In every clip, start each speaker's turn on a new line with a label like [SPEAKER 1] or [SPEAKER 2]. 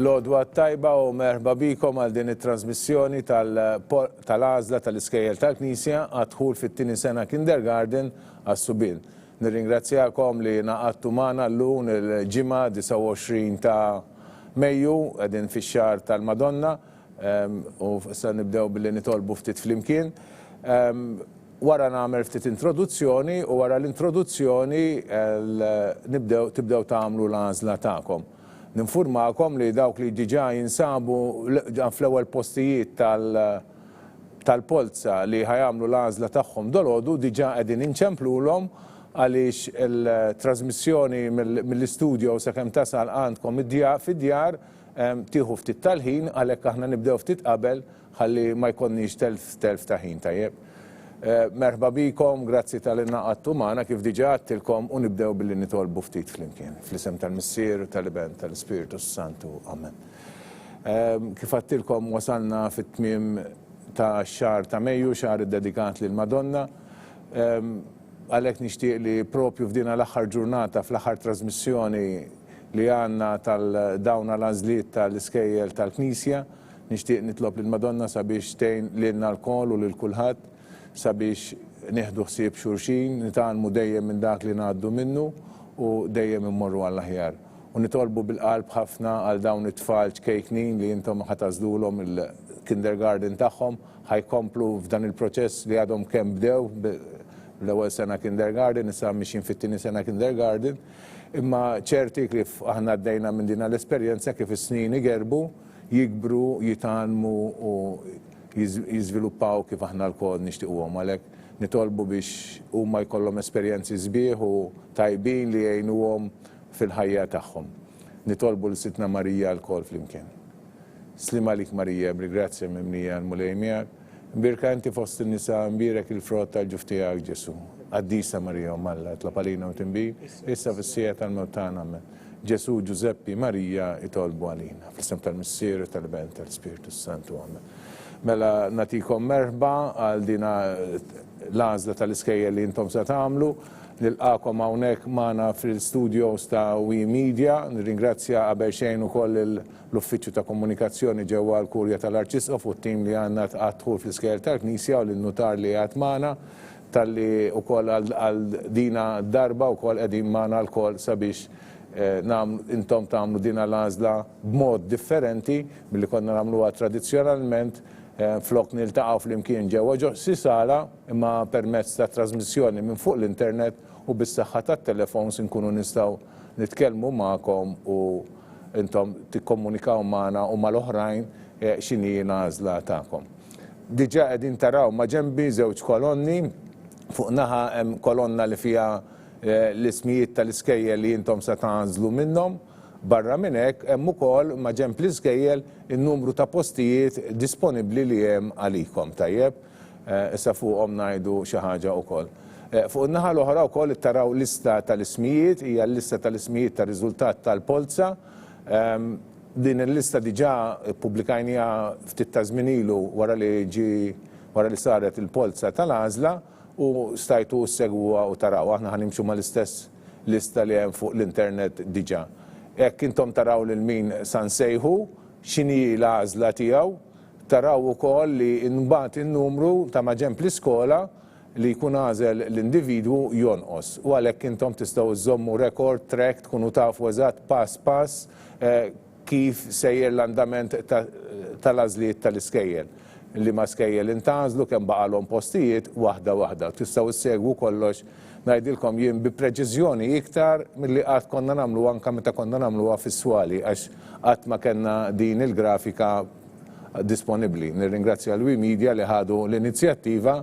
[SPEAKER 1] L-għodwa tajba u merħba bikom għal din it-trasmissjoni tal-għażla tal-iskejjel tal-Knisja għadħul fit-tieni sena kindergarten għas-Subien. Nirringrazzjakom li naqattu magħna llum il-ġimgħa 29 ta' Mejju qegħdin fix-xahar tal-Madonna u issa nibdew billi nitolbu ftit flimkien. Wara nagħmel ftit introduzzjoni u wara l-introduzzjoni tibdew tagħmlu l-għażla tagħkom. Ninfurmakom li dawk li diġà jinsabu fl-ewwel postijiet tal-polza li ħajamlu l-għażla tagħhom dolodu diġà qegħdin inċemplulhom għaliex il-trasmissjoni mill-istudio sakemm tasal għandkom fid-djar tieħu ftit tal-ħin għalhekk aħna nibdew ftit qabel ħalli ma jkollniex telf ta' ħin tajjeb. Merħba bikom, grazzi tal-innaqattu magħna kif diġà għattilkom u nibdew billi nitolbu ftit flimkien fl-isem tal-Missier, tal-Iben, tal-Ispiritu Santu. Amen. Kif għattilkom wasalna fit-tmiem ta' xahar ta' Mejju, xahar iddedikat lil Madonna. Għalhekk nixtieq li propju f'din l-aħħar ġurnata fl-aħħar trasmissjoni li għandna tal-dawn l-għażliet tal-iskejjel tal-Knisja, nixtieq nitlob lil Madonna sabiex tgħin lilna l-kol u lil kulħadd sabiex neħdu ħsieb xulxin, nitgħallmu dejjem minn dak li ngħaddu minnu u dejjem immorru għall-aħjar. U nitolbu bil-qalb ħafna għal dawn it-tfal ċkejknin li intom ħatażlulhom il-kindergarten tagħhom ħajkomplu f'dan il-proċess li għadhom kemm bdew l-ewwel sena kindergarten, issa mixin fit-tieni sena kindergarten, imma ċerti kif aħna għaddejna minn din l-esperjenza kif is-snin igerbu, jikbru, jitgħallmu u jiżviluppaw kif aħna l-kod nixtiequhom għalhekk nitolbu biex huma jkollhom esperjenzi sbieħ u tajbin li jgħinuhom fil-ħajja tagħhom. Nitolbu l-Sitna Marija l-kol flimkien. Slim għalik Marija, bil-grazzja mimnija l-mulej miegħek. Mbirka inti fost in-nisa mbirek il-frott tal-ġuf tiegħek Ġesu. Qaddisa Marija u Malla, tlapalina u tinbih, issa fis-sija tal-mewt tagħna amen. Ġesu, Giuseppi, Marija itolbu għalina. Fl-isem tal-Missier, tal-Ben, tal-Ispiritu Santu amen. Mela natikom merħba għal dina l-għażla tal-iskejjel li intom se tagħmlu. Nilqakom hawnhekk magħna fil-studios ta' WeMedia. Nirringrazzja qabel xejn ukoll l-Uffiċċju ta' Komunikazzjoni ġewwa l-Kurja tal-Arċisqof u t-tim li għandna tqaddħu fl-iskejjel tal-Knisja u lin-nutar li għad magħna talli wkoll għal dina darba wkoll qegħdin magħna lkoll sabiex intom tagħmlu dina l-għażla b'mod differenti milli konna nagħmluha tradizzjonalment flok niltaqgħu flimkien ġewwa ġossi sala imma permezz ta' trasmissjoni minn fuq l-internet u bis-saħħa tat-telefons inkunu nistgħu nitkellmu magħkom u intom tikkomunikaw magħna u mal-oħrajn x'inhi l-għażla tagħkom. Diġà qegħdin taraw ma' ġenbi żewġ kolonni, fuq naħa hemm kolonna li fiha l-ismijiet tal-iskejjel li intom se tagħżlu minnhom. Barra minn hekk hemm ukoll ma' ġenb l-iskejjel in-numru ta' postijiet disponibbli li hemm għalikom tajjeb. Issa fuqhom ngħidu xi ħaġa wkoll. Fuq in-naħa l-oħra wkoll taraw lista tal-ismijiet, hija l-lista tal-ismijiet tar-riżultat tal-polza. Din il-lista diġà ppubblikajniha ftit ta' żmien ilu wara li saret il-polza tal-għażla u stajtu segwuha u taraw aħna ħanimxu mal-istess lista li hemm fuq l-internet diġà. Hekk intom taraw lil min sansejħu x'inhi l-għażla tiegħu, taraw ukoll li nbagħat in-numru ta' ma' ġenb l-iskola li jkun għażel l-individwu jonqos. U għalhekk intom tistgħu żommu record track tkunu tafu eżatt pass pass kif sejjer l-andament tal-għażliet tal-iskejjel. Li ma skejjel intgħażlu kemm baqalhom postijiet waħda waħda. Tistgħu issegwu kollox ngħidilkom jien bi preċiżjoni iktar milli qatt konna nagħmlu anke meta konna nagħmluha fis-swali għax qatt ma kellna din il-grafika disponibbli. Nirringrazzja l-WeMedia li ħadu l-inizjattiva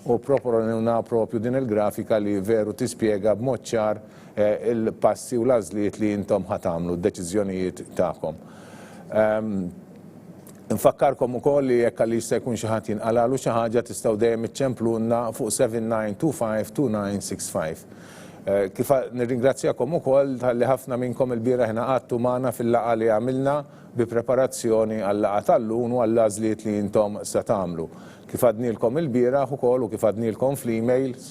[SPEAKER 1] u proponewna propju din il-grafika li veru tispjega b'mod ċar il-passi u l-għażliet li intom ħatamlu, d-deċiżjonijiet tagħkom. Nfakkarkom ukoll li jekk għalli se jkun xi ħadd jinqalalu xi ħaġa tistgħu dejjem iċċemplulna fuq 79252965. Kif nirringrazzjakom ukoll talli ħafna minnkom il-bieraħ ingħaqadtu magħna fil-laqgħa li għamilna bi preparazzjoni għall-laqgħa tal-lum u għall-għażliet li intom se tagħmlu. Kif għadnilkom il-bieraħ ukoll u kif għadnilkom fl-emails,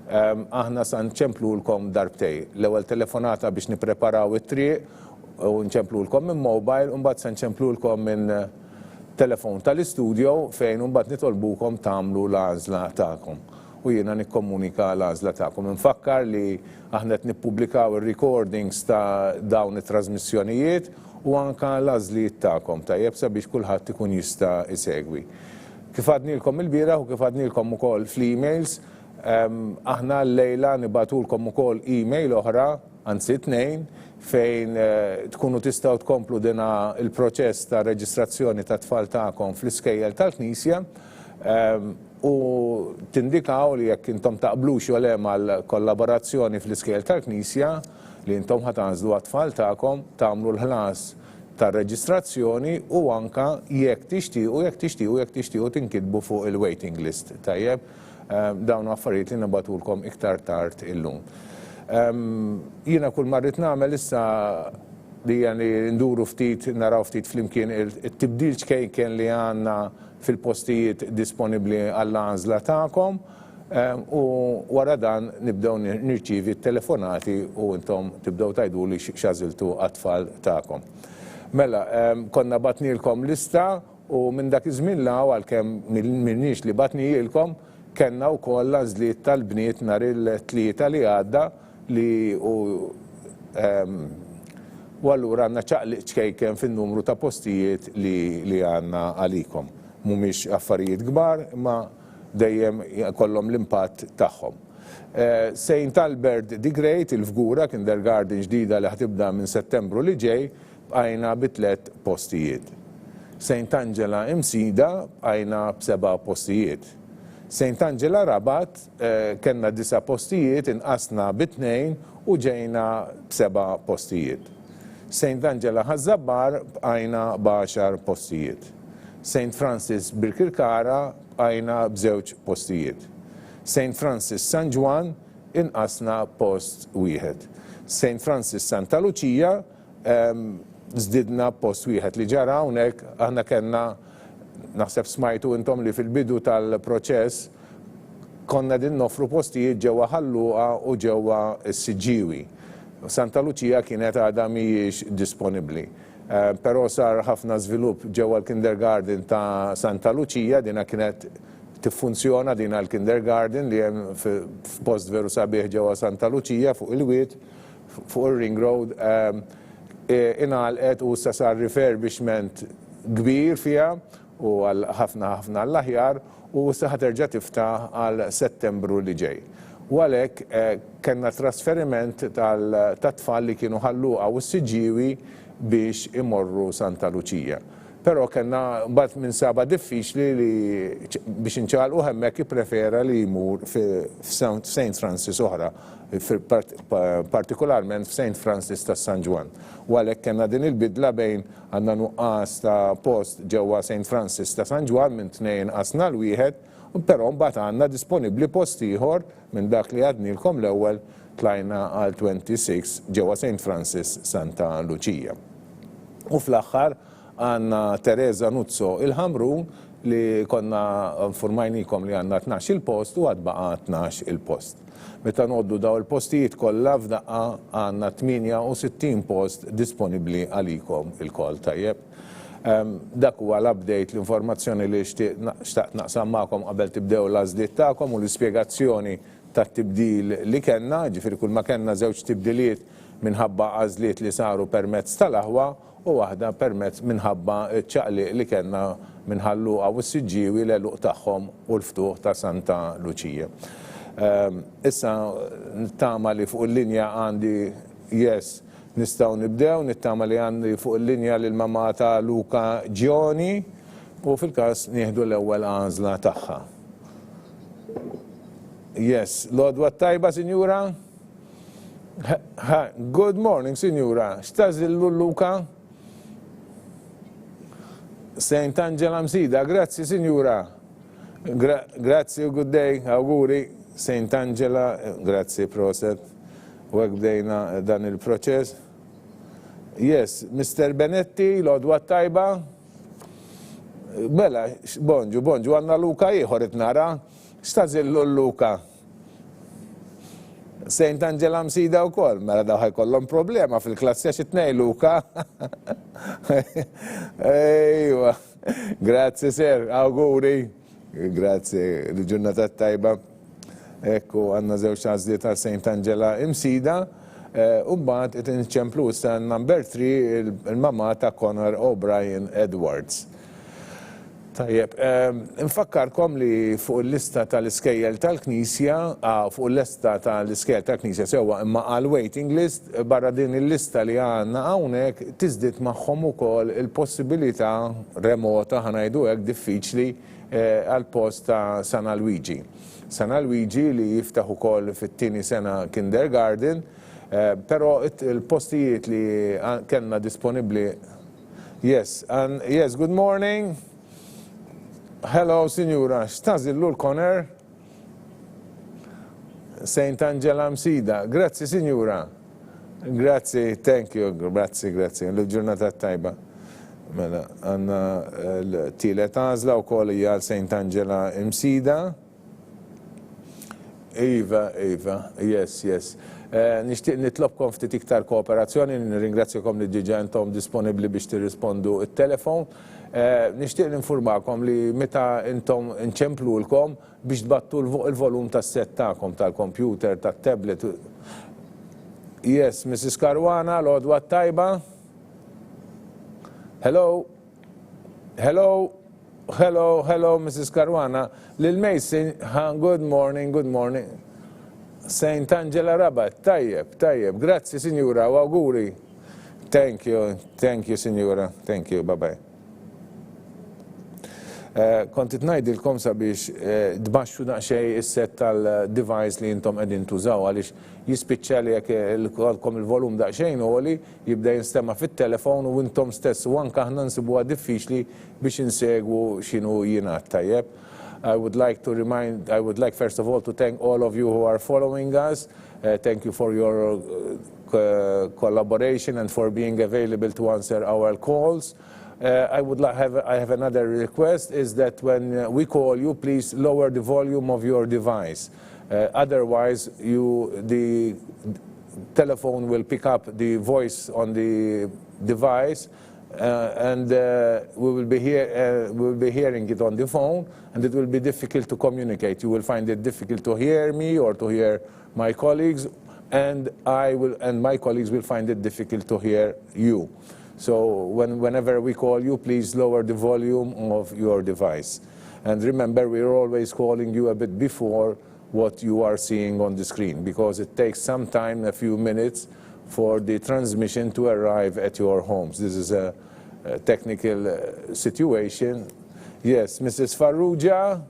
[SPEAKER 1] aħna se nċemplulkom darbtej. L-ewwel telefonata biex nippreparaw it-triq u nċemplulkom minn mobile, u mbagħad se nċemplulkom minn telefon tal-istudio fejn u mbagħad nitolbukom tagħmlu l-għażla tagħkom. U jiena nikkomunika l-għażla tagħkom. Infakkar li aħna qed nippubblikaw ir-recordings ta' dawn it-trasmissjonijiet u anke l-għażliet tagħkom tajjeb sabiex kulħadd ikun jista' isegwi. Kif għadnilkom il-bieraħ u kif għadnilkom ukoll fl-emails, aħna l-lejla nibatulkom ukoll email oħra, anzi tnejn, fejn tkunu tistgħu tkomplu dina il-proċess ta' reġistrazzjoni ta' tfal tagħkom fl-iskejjel tal-Knisja u tindikaw li jekk intom taqblux jew le mal-kollaborazzjoni fl-iskejjel tal-Knisja li intom ħatanżlu għat-tfal tagħkom tagħmlu l-ħlas tar-reġistrazzjoni u anke jekk tixtiequ tinkitbu fuq il-waiting list. Tajjeb, dawn affarijiet li nibatulkom iktar tard illum. Jiena kull marrit nagħmel issa li nduru ftit, naraw ftit flimkien it-tibdil xkejken li għandna fil-postijiet disponibbli għall-għażla tagħkom u wara dan nibdew nirċievi t-telefonati u intom tibdew tgħiduli x'għażiltu għat-tfal tagħkom. Mela, konna batnilkom lista u minn dak iż-żmien għalkemm minnix li batnilkom kellna wkoll l-għażliet tal-bniet nhar il-tlieta li għadda li u allura għandna ċaqliq ċkejken fin-numru ta' postijiet li għandna għalikom. Mhumiex affarijiet kbar, imma dejjem kollhom l-impatt tagħhom. St. Albert the Great, il-Fgura, kindergarten ġdida li ħtibda minn Settembru li ġej, bqajna b'3 postijiet. St. Angela Msida bqajna b'7 postijiet. St. Angela Rabat kellna 9 postijiet, inqasna b'2 u ġejna b'7 postijiet. St. Angela Ħażabbar bqajna b'10 postijiet. St. Francis Birkirkara bqajna b'2 postijiet. St. Francis San Juan inqasna post wieħed. St. Francis Santa Lucia żdidna post wieħed li ġara hawnhekk aħna kellna naħseb smajtu intom li fil-bidu tal-proċess konna din nofru postijiet ġewwa Ħalluqa u ġewwa s-Siġġiewi. Santa Lucia kienet għadha mhijiex disponibbli. Però sar ħafna żvilupp ġewwa l-kindergarten ta' Santa Lucia, dina kienet tiffunzjona dina l-kindergarten li hemm f'post veru sabiħ ġewwa Santa Lucia fuq il-wied, fuq il-Ring Road, ingħalqet u issa sar refurbishment kbir fiha u għal ħafna l-aħjar u issa ħaterġa' tiftaħ għal Settembru li ġej. U għalhekk kellna trasferiment tat-tfal li kienu Ħalluqa u s-Siġġiewi biex imorru Santa Lucia. Però kellna mbagħad minn saba diffiċli li biex inċaqalqu hemmhekk jipprefera li jmur f'St. Francis oħra, partikolarment f'St. Francis ta' San Juan. U għalhekk kellna din il-bidla bejn għandna nuqqas ta' post ġewwa St. Francis ta' San Juan minn 2 qasna l-wieħed, però mbagħad għandna disponibbli post ieħor minn dak li għadnilkom l-ewwel tlajna għal 26 ġewwa St. Francis Santa Lucia. U fl-aħħar għandna Teresa Nuzzo il-Ħamrun li konna informajnikom li għandna 12 il-post u għad baqa 12 il-post. Meta noddu daw il-postijiet kollha f'daqqa għandna 68 post disponibbli għalikom il-koll tajjeb. Dak huwa l-update l-informazzjoni li xtaqt naqsam magħkom qabel tibdew l-għażliet tagħkom u l-ispjegazzjoni tat-tibdil li kellna, ġifieri kull ma kellna żewġ tibdiliet minħabba għażliet li saru permezz tal-aħwa u waħda permezz minħabba ċ-ċaqliq li kellna minn Ħalluqa u s-Siġġiewi l-għeluq tagħhom u l-ftuħ ta' Santa Lucia. Issa nittama li fuq il-linja għandi nistgħu nibdew, nittama li għandi fuq il-linja lil mamma ta' Luka Ġjoni u fil-każ nieħdu l-ewwel għażla tagħha. L-għodwa tajba, Sinjura? Good morning, Sinjura. X'tażillu Luka? St. Angela Msida, grazzi Sinjura. Grazzi u good day, auguri. St. Angela, grazzi proset. U bdejna dan il-proċess. Mr. Benetti, l-għodwa tajba. Bella, bonġu, għanna Luka ieħor itnara. X'tażillu Luka? St. Angela msida u koll, mela daw ħajkollhom problema fil-klassi għax it-tnej Luka. Ejwa, grazzi ser, auguri. Grazzi, l-ġurnata tajba. Ekku, għanna zewċ għazli ta' St. Angela imsida. Umbat, it-inċemplu sa' number 3, il-mamma ta' Conor O'Brien Edwards. Tajjeb, infakkarkom li fuq il-lista tal-iskejjel tal-Knisja, fuq il-lista tal-iskejjel tal-Knisja sewa imma għal-waiting list, barra din il-lista li għanna għawnek, tizdit maħħom ukoll il-possibilità remota ħanajdu hekk diffiċli għal-post ta' San Luigi. San Luigi li jiftaħ ukoll fit-tieni sena kindergarten, pero il-postijiet li kellna disponibbli. Yes, good morning. Hello, signora. X'tażillu l-Conor? St. Angela msida. Grazzi, signora. Grazzi, thank you. Grazzi. L-ġurnata tajba. Mela, għanna l-tielet għażla wkoll hija St. Angela msida. Iva, yes. Nixtieq nitlobkom ftit iktar kooperazzjoni, nirringrazzjakom li ġiġa intom disponibbli biex tirrispondu it-telefon. Nixtieq ninformakom li meta intom nċemplulkom biex tbattu l-volum tas-set tagħkom tal-kompjuter, tat-tablet. Yes, Mrs. Karwana, l-għodwa tajba. Hello, Mrs. Karwana. Lil Mason, good morning. St. Angela Rabat, tajjeb. Grazzi, signora, u auguri. Thank you, signora. Thank you, bye-bye. Kontit ngħidilkom sabiex tbaxxu daqsxejn is-set tal-device li intom qegħdin tużaw għaliex jispiċċa li jekk ilkolkom il-volum daqsxejn għoli jibda jinstema' fit-telefon u intom stess u anke aħna nsibuha diffiċli biex insegwu x'inhu jingħad tajjeb. I would like first of all to thank all of you who are following us. Thank you for your collaboration and for being available to answer our calls. I have another request is that when we call you, please lower the volume of your device. Otherwise, the telephone will pick up the voice on the device and we will be hearing it on the phone, and it will be difficult to communicate. You will find it difficult to hear me or to hear my colleagues, and my colleagues will find it difficult to hear you. So whenever we call you, please lower the volume of your device. And remember, we're always calling you a bit before what you are seeing on the screen, because it takes some time, a few minutes, for the transmission to arrive at your homes. This is a technical situation. Yes, Mrs. Farrugia?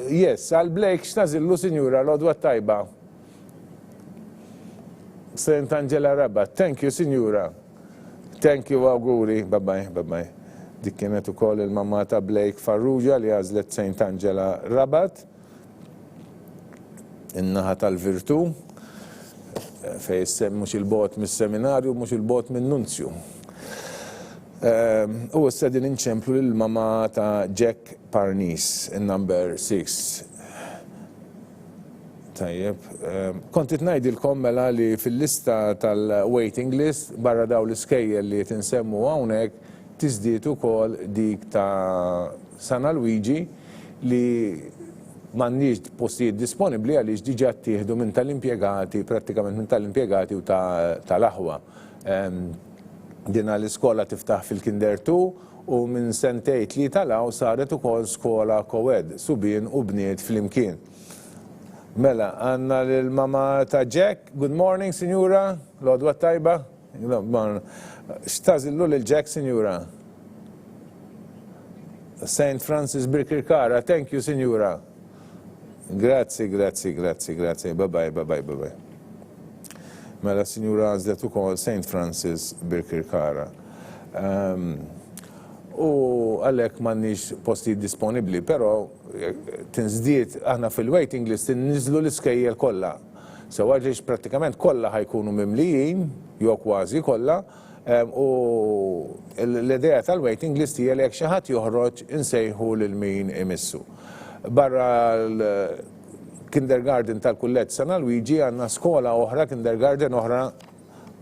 [SPEAKER 1] Yes, għal Blake, x'tażillu, signora, l-għodwa tajba. St. Angela Rabat. Thank you, signora. Thank you, auguri. Bye-bye. Dik kienet ukoll il-mamma ta' Blake Farrugia li għażlet St. Angela Rabat. In-naħa tal-virtu. Fejn mhux il-bot mis-seminarju, mhux il-bot min-nunzju. U issa din inċemplu lill-mamma ta' Jack Parnis, in-number 6. Tajjeb, kontit ngħidilkom mela li fil-lista tal-waiting list barra daw l-iskejjel li tinsemmu hawnhekk tiżdied ukoll dik ta' San Luigi li m'għandniex postijiet disponibbli għaliex diġà ttieħdu minn tal-impjegati, prattikament minn tal-impjegati u tal-aħwa. Din l-iskola tiftaħ fil-Kinder 2 u minn sentejn li talaw saret ukoll skola co-ed, subien u bniet flimkien. Mela, għanna l-mama ta' Jack. Good morning, signora. L-għodwa tajba. X'tażillu l-Jack, signora? St. Francis Birkirkara. Thank you, signora. Grazzi. Bye-bye. Mela, signora għazlet ukoll St. Francis Birkirkara. U għalhekk m'għandniex postijiet disponibbli, però tinżdied aħna fil-waiting list tinniżlu l-iskejjel kollha. So għaliex prattikament kollha ħajkunu mimlijin, jew kważi kollha, u l-idea tal-waiting list hija li jekk xi ħadd joħroġ insejħu lil min imissu. Barra kindergarten tal-kulleġġ San Luigi għandna skola oħra, kindergarten oħra.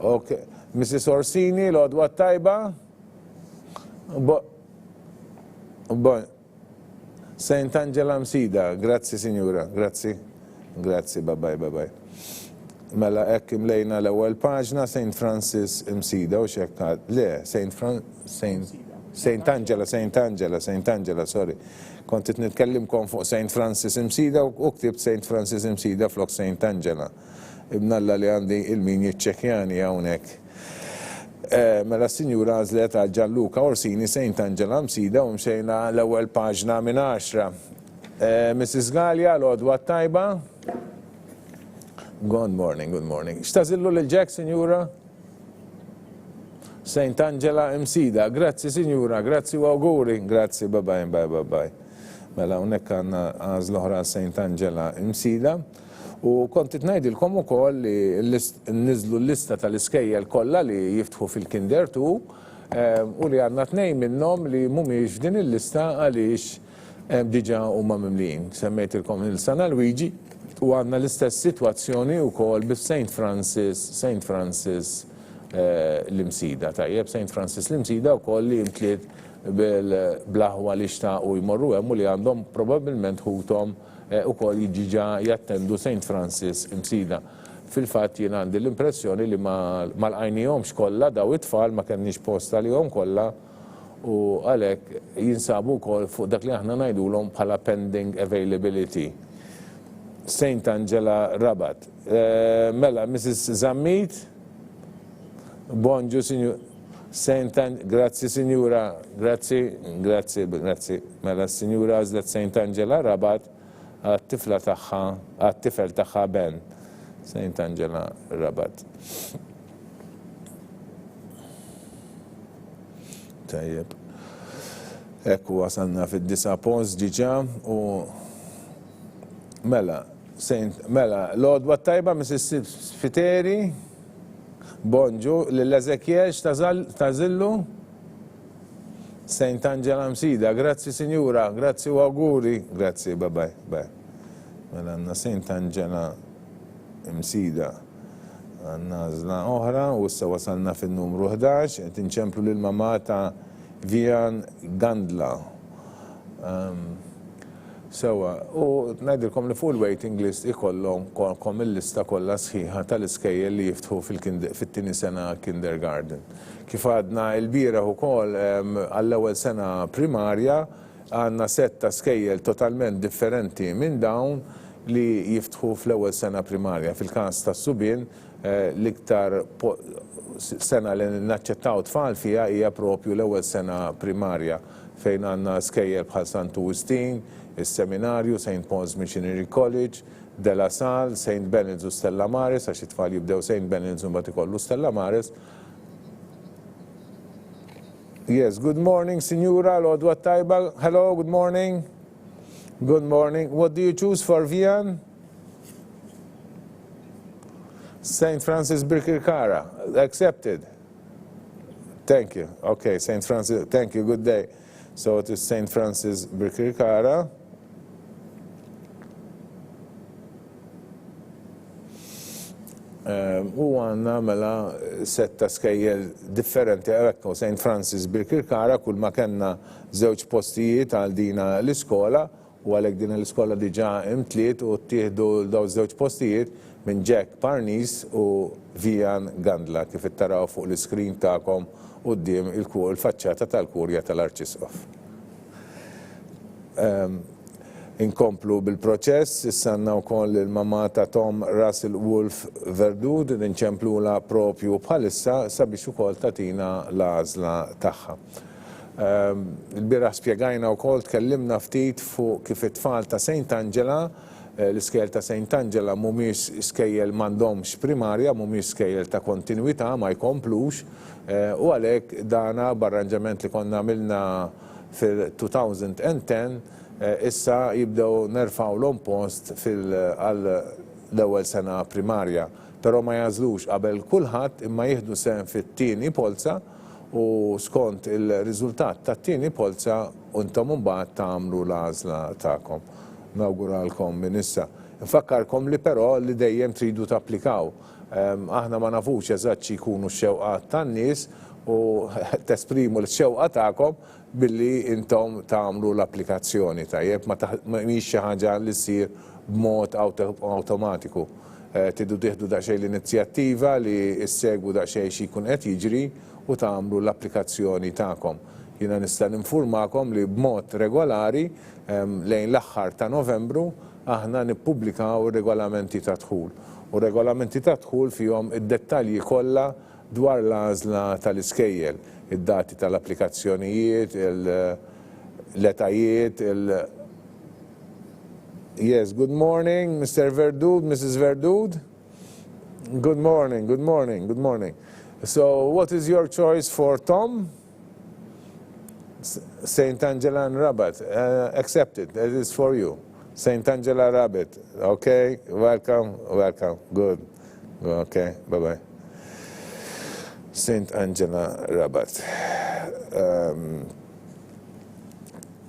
[SPEAKER 1] Ok, Mrs. Orsini, l-għodwa tajba. Saint Angela Msida, grazzi signora, grazzi. Grazzi, babaj. Mela hekk imlejna l-ewwel paġna Saint Francis Msida u xekk le, Saint Angela, sorry. Kont qed nitkellimkom fuq Saint Francis Msida u ktibt Saint Francis Msida flok Saint Angela. Ibnalla li għandi il-min jiċċekkjani hawnhekk. Mela s-sinjura għażlet għal Gianluca Orsini Saint Angela Msida u mxejna l-ewwel paġna minn 10. Mrs. Gallia, l-għodwa tajba. Good morning. X'tażillu lil Jack, sinjura? Saint Angela Msida, grazzi sinjura, grazzi u auguri, grazzi, bye. Mela hawnhekk għandna għażla oħra Saint Angela Msida. U kont ngħidilkom ukoll li nniżlu l-lista tal-iskejjel kollha li jiftħu fil-Kinder 2 u li għandna 2 minnhom li mhumiex f'din il-lista għaliex diġà huma mimlijin. Semmejtilkom il-San Luigi u għandna l-istess sitwazzjoni wkoll bis-Saint Francis l-Msida. Tajjeb, Saint Francis l-Msida wkoll li jimtliet bil-blaħwa li xtaqu jmorru hemm u li għandhom probabbilment ħuthom ukoll jiġiġa jattendu Saint Francis Msida. Fil-fatt jien għandi l-impressjoni li ma lqajnihomx kollha daw it-tfal ma kenniex posta lihom kollha u għalhekk jinsabu wkoll fuq dak li aħna ngħidulhom bħala pending availability. Saint Angela Rabat. Mela, Mrs. Zammit. Bonġu, signor. Grazzi, signora. Grazzi. Mela, signora għazlet Saint Angela Rabat għat-tifla taħħa, għat-tifel taħħa Ben. Saint Angela Rabat. Tajjeb. Ekku wasalna fid-9 post ġiġa u Mela, l-għodwa tajba, Mrs. Fiteri, bonġu, l-Ezekiel, tażillu? Saint Angela Msida, grazzi signora, grazzi u auguri, grazzi, bye. Mela, għanna Saint Angela Msida, għanna zna oħra, u issa wasalna fil-numru 11, tinċemplu l-mamata Vian Gandla. Sewa, u ngħidilkom li fuq il-waiting list ikollhom il-lista kollha sħiħa tal-iskejjel li jiftħu fit-tieni sena kindergarten. Kif għadna l-bieraħ ukoll għall-ewwel sena primarja għandna set ta' skejjel totalment differenti minn dawn li jiftħu fl-ewwel sena primarja. Fil-każ tas-Subien l-iktar sena li naċċettaw tfal fiha hija propju l-ewwel sena primarja fejn għandna skejjel bħal Sant Augustine, is-seminarju, St. Paul's Missionary College, De La Salle, St. Bened's u Stella Maris, għax it-tfal jibdew St. Bened's u mbagħad ikollu Stella Maris. Yes, good morning, Signora, l-għodwa tajba. Hello, good morning. Good morning. What do you choose for Vian? St. Francis Birkirkara. Accepted. Thank you. Okay, St. Francis, thank you, good day. So it is St. Francis Birkirkara. U għanna mela setta skejjel differenti għekku St. Francis Birkirkara kull ma kenna żewġ postijiet għal dina l-iskola u għalek din l-iskola diġa imtliet u tieħdu daw żewġ postijiet minn Jack Parnis u Vian Gandla kif ittaraw fuq l-iskrin ta'kom qudiem il-faċċata tal-kurja tal-Arċisqof. Inkomplu bil-proċess, issanna wkoll il-mamma ta' Tom Russell Wolf Verdud, ninċemplula propju bħalissa sabiex ukoll tatina l-għażla tagħha. Il-bieraħ spjegajna wkoll tkellimna ftit fuq kif it-tfal ta' Saint Angela, l-iskejjel ta' Saint Angela mhumiex iskejjel m'għandhomx primarja, mhumiex iskejjel ta' kontinwità ma jkomplux, u għalhekk dana b'arranġament li konna għamilna fil-2010 issa jibdew nerfaw l-post għal l-ewwel sena primarja. Però ma jażlux qabel kulħadd imma jieħdu sehem fit-tieni polza u skont il-riżultat tat-tieni polza intom imbagħad tagħmlu l-għażla tagħkom. Nawguralkom minn issa. Nfakkarkom li però li dejjem tridu tapplikaw. Aħna ma nafux eżatt xi jkunu x-xewqat tan-nies u tesprimu l-xewqa tagħkom billi intom tagħmlu l-applikazzjoni tajjeb ma mhix xi ħaġa li ssir b'mod awtomatiku. Tidu tieħdu daqsxejn l-inizjattiva li issegwu daqsxejn xi jkun qed jiġri u tagħmlu l-applikazzjoni tagħkom. Jiena nista' ninfurmakom li b'mod regolari lejn l-aħħar ta' Novembru aħna nippubblikaw regolamenti ta' dħul. U regolamenti ta' dħul fihom id-dettalji kollha dwar l-għażla tal-iskejjel, id-dati tal-applikazzjonijiet, l-etajiet, Yes, good morning, Mr. Verdud, Mrs. Verdud. Good morning, good morning, good morning. So, what is your choice for Tom? St. Angela and Rabat. Accepted, that is for you. St. Angela Rabat. Okay, welcome, welcome. Good. Okay, bye-bye. St. Angela Rabat.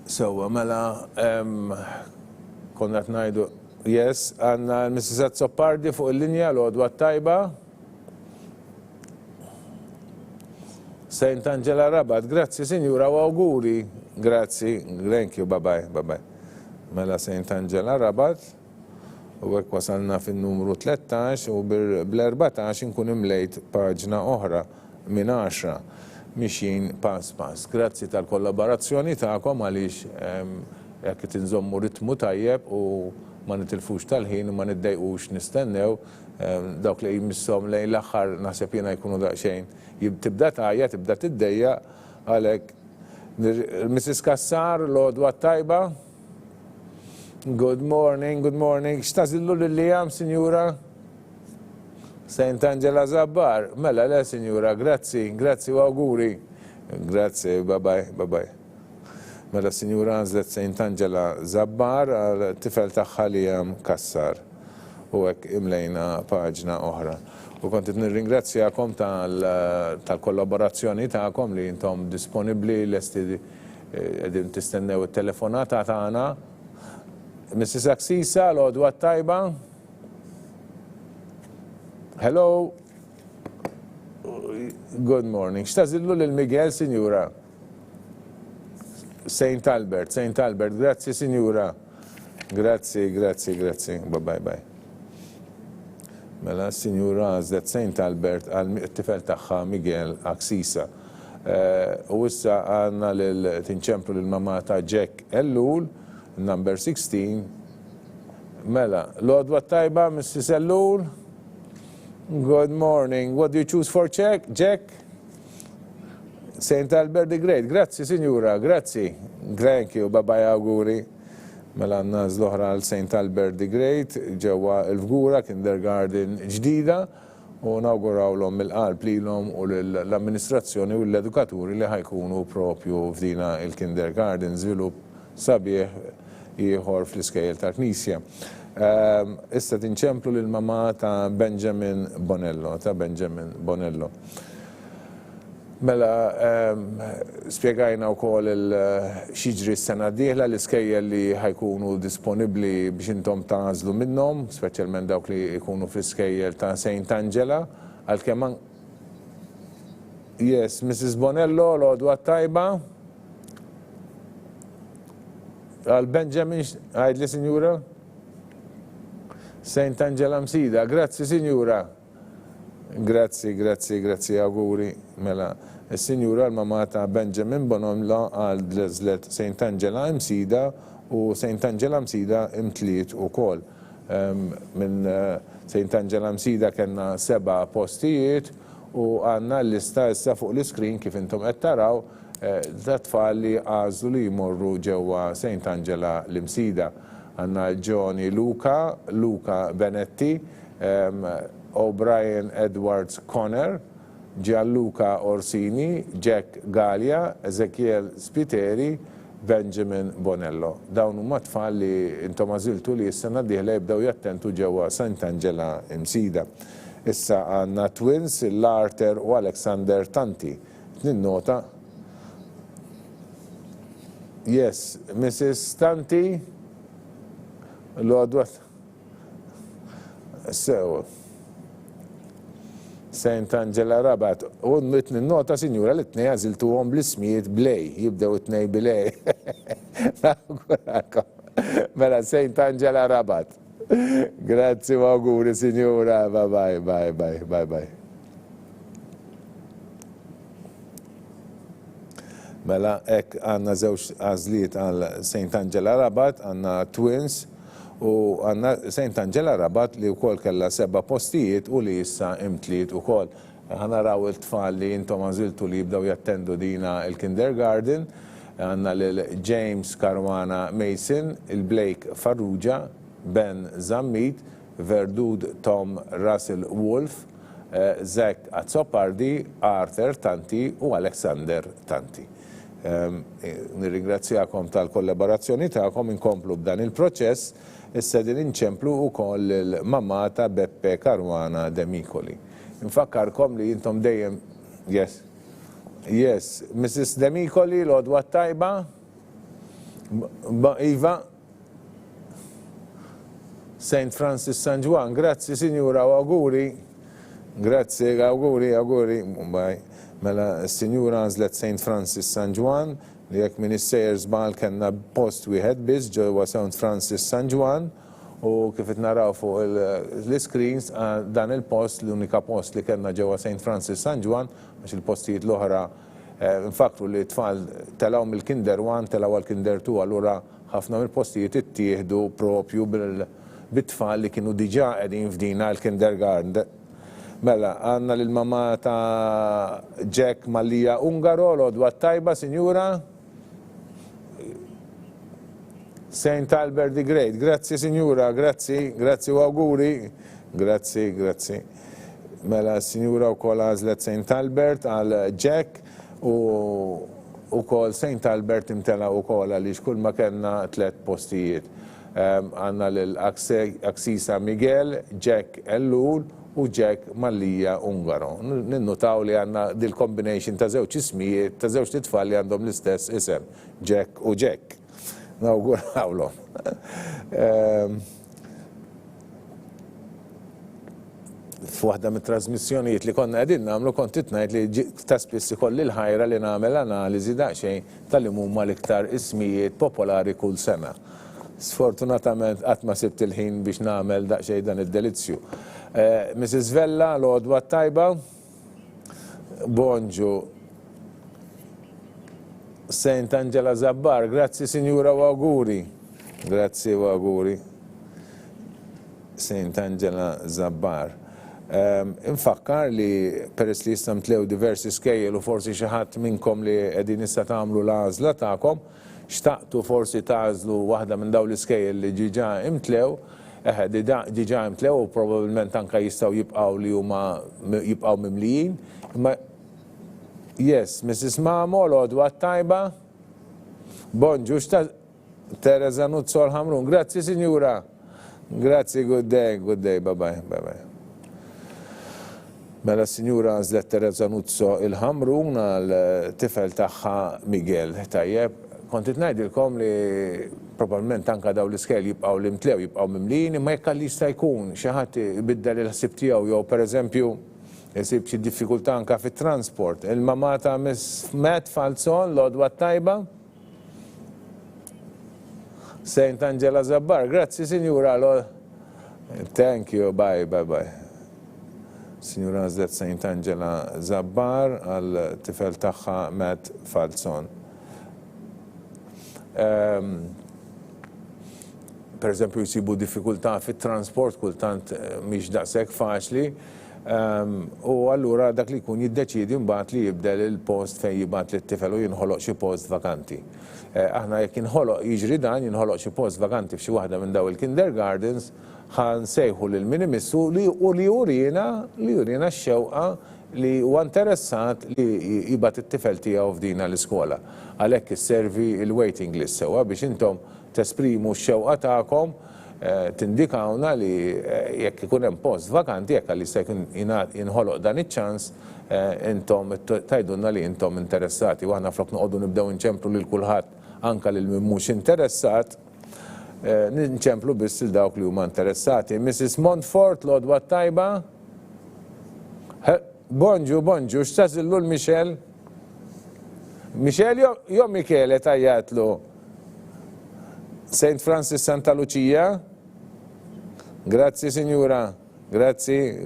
[SPEAKER 1] So, mela, konna ngħidu, yes, għandna Mrs. Azzopardi fuq il-linja l-għodwa tajba. St. Angela Rabat, grazzi sinjura u auguri. Grazzi, thank you, bye-bye, bye-bye. Mela St. Angela Rabat, u għek wasalna fin-numru 13 u bl-14 nkun imlejt paġna oħra minn 10 mixin pass. Grazzi tal-kollaborazzjoni ta'kom għaliex jekk tinżommu ritmu tajjeb u ma nitilfux tal-ħin u ma niddejqux nistennew dawk li jmissom lejn l-aħħar naħseb jiena jkunu daqsxejn. Tibda tajja, tibda tiddejja għalhekk. Mrs. Kassar, l-għodwa tajba. Good morning, good morning. X'tażillu lil-lijam, sinjura? St. Angela Zabbar. Mela le, sinjura, grazzi, grazzi u auguri. Grazzi, bye-bye, bye-bye. Mela sinjura għażlet St. Angela Zabbar għal tifel tagħha li hemm Kassar. U hekk imlejna paġna oħra. U kont nirringrazzjakom tal-kollaborazzjoni tagħkom li intom disponibbli lesti qegħdin tistennew it-telefonata tagħna. Mrs. Aksisa, l-għodwa tajba. Hello. Good morning. X'tażillu lil Miguel, sinjura? St. Albert, grazzi sinjura. Grazzi, grazzi, grazzi. Bye bye. Mela sinjura għażlet St. Albert għal tifel tagħha Miguel Aksisa. U issa għandna tinċemplu lill-mamma ta' Jack Ellul, number 16. Mela, l-għodwa tajba, Mrs. Ellul. Good morning. What do you choose for Jack? St. Albert the Great. Grazzi, signora, grazzi. Thank you, bye-bye, auguri. Mela għanna l-oħra għal St. Albert the Great, ġewwa il-Fgura, kindergarten ġdida, u nawgurawlhom mill-qalb lilhom u l-amministrazzjoni u l-edukaturi li ħajkunu propju f'dina il-kindergarten żvilupp sabiħ ieħor fl-iskejjel tal-Knisja. Issa tinċemplu lill-mamma ta' Benjamin Bonello. Mela, spiegajna wkoll x'jiġri s-sena d-dieħla l-iskejjel li ħajkunu disponibbli biex intom tażlu minnhom, speċjalment dawk li jkunu fl-iskejjel ta' St. Angela, għalkemm Yes, Mrs. Bonello, l-għodwa tajba. Għal Benjamin, għajdli, signora? St. Angela Msida, grazzi, signora. Grazzi, auguri. Mela, il-signora l-mamma ta' Benjamin Bonello għal dlezlet St. Angela Msida u St. Angela Msida imtliet u kol. Minn St. Angela Msida kena 7 postijiet u għanna l-lista issa fuq l-screen kif intom qed taraw ta' tfal li għażlu li jmorru ġewwa St. Angela l-Msida. Għanna Johnny Luca Benetti, O'Brien Edwards Conner, Gianluca Orsini, Jack Gallia, Ezekiel Spiteri, Benjamin Bonello. Dawn huma tfal li intom għażiltu li s-sena d-dieħla jibdew jattentu ġewwa St. Angela Msida. Issa għandna twins, l-Arter u Alexander Tanti. Ninnota. Yes, Mrs. Tanti, l-għodwa. So, St. Angela Rabat, u nota sinjura li t-nej għaziltu għom bl-ismijiet Blej, jibdew t-nej Blej. Mela, St. Angela Rabat. Grazzi u auguri, sinjura, bye bye. Mela, ek għanna zewx għazliet għal St. Angela Rabat, għanna twins, u għanna St. Angela Rabat li u kol kella 7 postijiet u li jissa imtliet u kol. Għanna raw il-tfal li jintom għaziltu li jibdaw jattendu dina il-kindergarten, għanna l-James Caruana Mason, il-Blake Farrugia, Ben Zammit, Verdud Tom Russell Wolf, Zach Azzopardi, Arthur Tanti u Alexander Tanti. Nirringrazzjakom tal-kollaborazzjoni ta'kom, inkomplu b'dan il-proċess, issa din inċemplu u koll il-mamma ta' Beppe Caruana Demicoli. Infakkarkom li jintom dejjem, yes, Mrs. Demicoli, l-odwa tajba, Iva, St. Francis San Juan, grazzi signora u auguri, grazzi, auguri, mela signora għazlet St. Francis San Juan, li jek minn is-sejers bħal kena post wieħed biss ġewwa St. Francis San Juan u kif qed naraw fuq l-screens dan il-post l-unika post li kellna ġewwa St. Francis San Juan għax il-postijiet l-oħra nfakru li t-tfal telgħu mill-Kinder 1 telgħu għall-Kinder 2 allura ħafna mill-postijiet ittieħdu propju bit-tfal li kienu diġà qegħdin f'dina l-kindergarten. Mela, għandna lill-mamma ta' Jack Malija Ungaro, l-odwa tajba, sinjura. St. Albert the Great, grazzi sinjura, grazzi u auguri, grazzi. Mela, sinjura u kol għazlet St. Albert għal Jack u kol St. Albert imtela u kol għalix kull ma kellna 3 postijiet. Għanna l-Aksisa Miguel, Jack Ellul u Jack Malija Ungaro. Ninnotaw li għanna dil-combination ta' zewċ ismijiet, ta' zewċ titfall li għandhom l-istess isem, Jack u Jack. Nawgurawlhom. F'waħda mit-trasmissjonijiet li konna qegħdin nagħmlu kont ngħid li ta' spiss ikolli l-ħajra li nagħmel analiżi daqsxejn tal-li huma l-iktar ismijiet popolari kull sena. Sfortunatament qatt ma sibt il-ħin biex nagħmel daqsxejn dan id-delizzju. Mrs. Vella, l-għodwa tajba, Bonġu, St. Angela Zabbar, grazzi signora u auguri, grazzi u auguri, St. Angela Zabbar. Infakkar li peress li jistam tlew diversi skejjel u forsi xi ħadd minnkom li qegħdin issa tagħmlu l-għażla tagħkom, xtaqtu forsi tażlu waħda minn dawn l-iskejjel li ġiġa imtlew, diġa imtlew u probabbilment anka jistgħu jibqgħu li huma jibqgħu mimlijin. Yes, Mrs. Mamo, l-għodwa tajba. Bonġu, Teresa Nuzzo l-Ħamrun. Grazzi, signora. Grazzi, good day, bye-bye. Mela signora għazlet Teresa Nuzzo il-Ħamrun għal-tifel tagħha Miguel. Tajjeb, kontit ngħidilkom li probabbilment anka daw l-iskel jibqgħu l-imtlew, jibqgħu mimlijin, imma jekk jista' jkun xi ħadd ibiddel il-ħsieb tiegħu jew pereżempju jisib xi diffikultà anka fit-transport. Il-mamma ta' Miss Matt Falzon, l-għodwa tajba. St. Angela Zabbar, grazzi signora. Thank you, bye. Signora għazlet St. Angela Zabbar għal tifel tagħha Matt Falzon. Per eżempju jisibu diffikultà fit-transport kultant mhix daqshekk faċli. U allura dak li jkun jiddeċidi mbagħad li jibdel il-post fejn jibgħat lit-tifel u jinħoloq xi post vakanti. Aħna jekk jiġri dan jinħoloq xi post vakanti f'xi waħda minn daw il-kindergardens ħansejħu lil min imissu li jurina x-xewqa li huwa interessat li jibgħat it-tifel tiegħu f'dina l-iskola. Għalhekk isservi il-waiting list sewwa biex intom tesprimu x-xewqa tagħkom tindikawna li jekk ikun hemm post vakanti jekk għalli se jkun jinħoloq dan iċ-ċans intom tgħidulna li intom interessati u aħna flok noqogħdu nibdew inċemplu lil kulħadd anke lil min mhux interessat ninċemplu biss il dawk li huma interessati. Mrs. Montfort, l-odwa tajba. Bonġu, x'tażillu l-Michel? Michel jew Michele tajjatlu? St. Francis Santa Lucia? Grazzi, signora. Grazzi.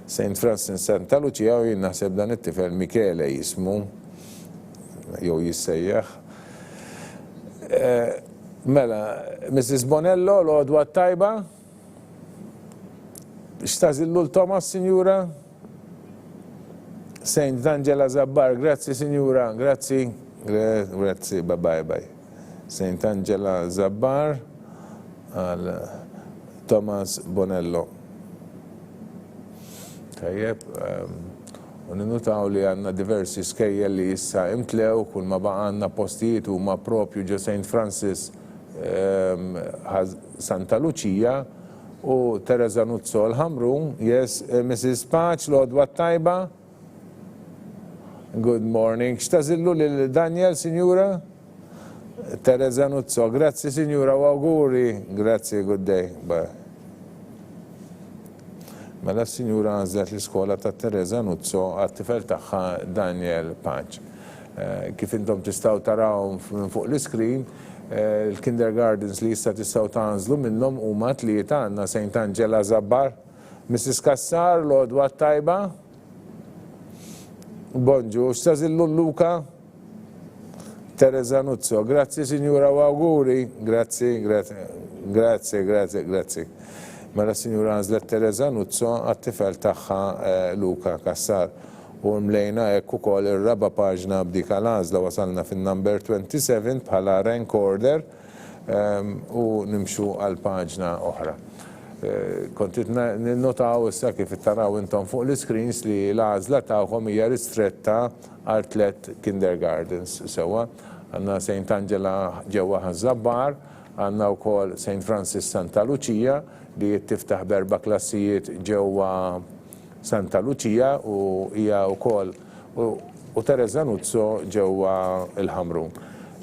[SPEAKER 1] St. Francis Santa Lucia u jien naħseb dan it-tifel Michele jismu. Jew jissejjaħ. Mela, Mrs. Bonello, l-odwa tajba? X'tażillu l-Thomas, signora? St. Angela Zabbar, grazzi, signora, grazzi, bye. St. Angela Zabbar, għal Thomas Bonello. Tajjeb, uninutaw li għanna diversi skejjel li jissa imtlew, kull ma baqa għanna postijiet u ma propju ġo St. Francis Santa Lucia u Teresa Nuzzo l-Ħamrun. Yes, Mrs. Patch, l-odwa tajba. Good morning. X'tażillu lil Daniel, signora? Teresa Nuzzo, grazzi signora u auguri. Grazzi, good day. Bye. Mela signora għażlet l-iskola ta' Teresa Nuzzo għat-tifel tagħha Daniel Patch. Kif intom tistgħu taraw fuq l-iskrin, il-kindergardens li jista' tistgħu tanżlu minnhom huma tlieta għandna St. Angela Zabbar, Mrs. Kassar, l-odwa tajba. Bonġu, x'tażillu Luka? Teresa Nuzzo, grazzi signora u auguri. Grazzi. Mela signora għażlet Teresa Nuzzo għat-tifel tagħha Luka Kassar. U mlejna hekk ukoll ir-raba' paġna b'dik għal-għażla wasalna fin-number 27 bħala rank order u nimxu għal paġna oħra. Kontit ninnotaw issa kif taraw intom fuq l-screens li l-għażla tagħhom hija ristretta għal 3 kindergardens sewwa. Għandna St. Angela ġewwa Ħażabbar, għandna wkoll St. Francis Santa Lucia li tiftaħ b'4 klassijiet ġewwa Santa Lucia u hija wkoll u Teresa Nuzzo ġewwa il-Ħamrun.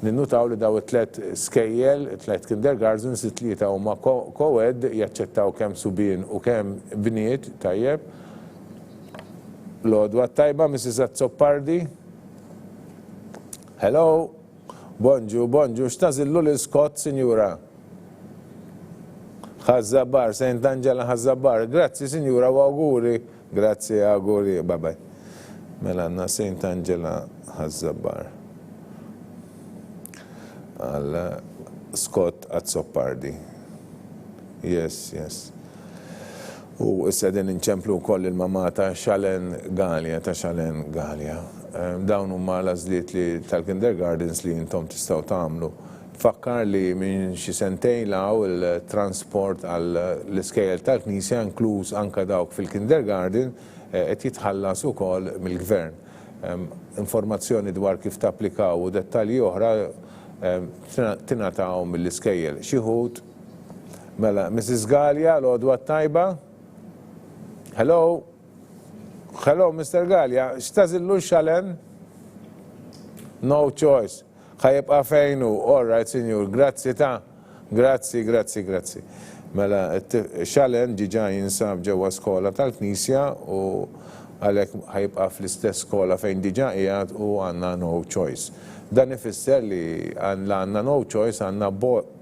[SPEAKER 1] Ninnutaw li daw 3 skejjel, 3 kindergardens, 3 huma co-ed jaċċettaw kemm subien u kemm bniet, tajjeb. L-odwa tajba, Mrs. Azzopardi. Hello. Bonġu, x'tażillu l-Scott, signora? Ħażabbar, St. Angela Ħażabbar. Grazzi, signora, u auguri. Grazzi, auguri, bye. Mela għandna St. Angela Ħażabbar. Għal Scott Azzopardi. Yes. U issa din inċemplu wkoll il-mama ta' Xalen Gallia. Dawn huma l-għażliet li tal-kindergardens li intom tistgħu tagħmlu. Fakkar li minn xi sentejn law il-transport għal l-iskejjel tal-Knisja inkluż anke dawk fil-kindergarden qed jitħallas ukoll mill-Gvern. Informazzjoni dwar kif tapplikaw u dettalji oħra tingħataw mill-iskejjel. Xi wħud mela Mrs. Gallia, l-odwa tajba. Hello, Mr. Gallia, x'tażillu Xalen? No choice. Ħajibqa' fejnu. All right, signor. Grazzi ta'. Grazzi. Mela Xalen ġiġa jinsab ġewwa skola tal-Knisja u għalhekk ħajibqa' fl-istess skola fejn diġà qiegħed u għandna no choice. Dan ifisser li għandna no choice, għandna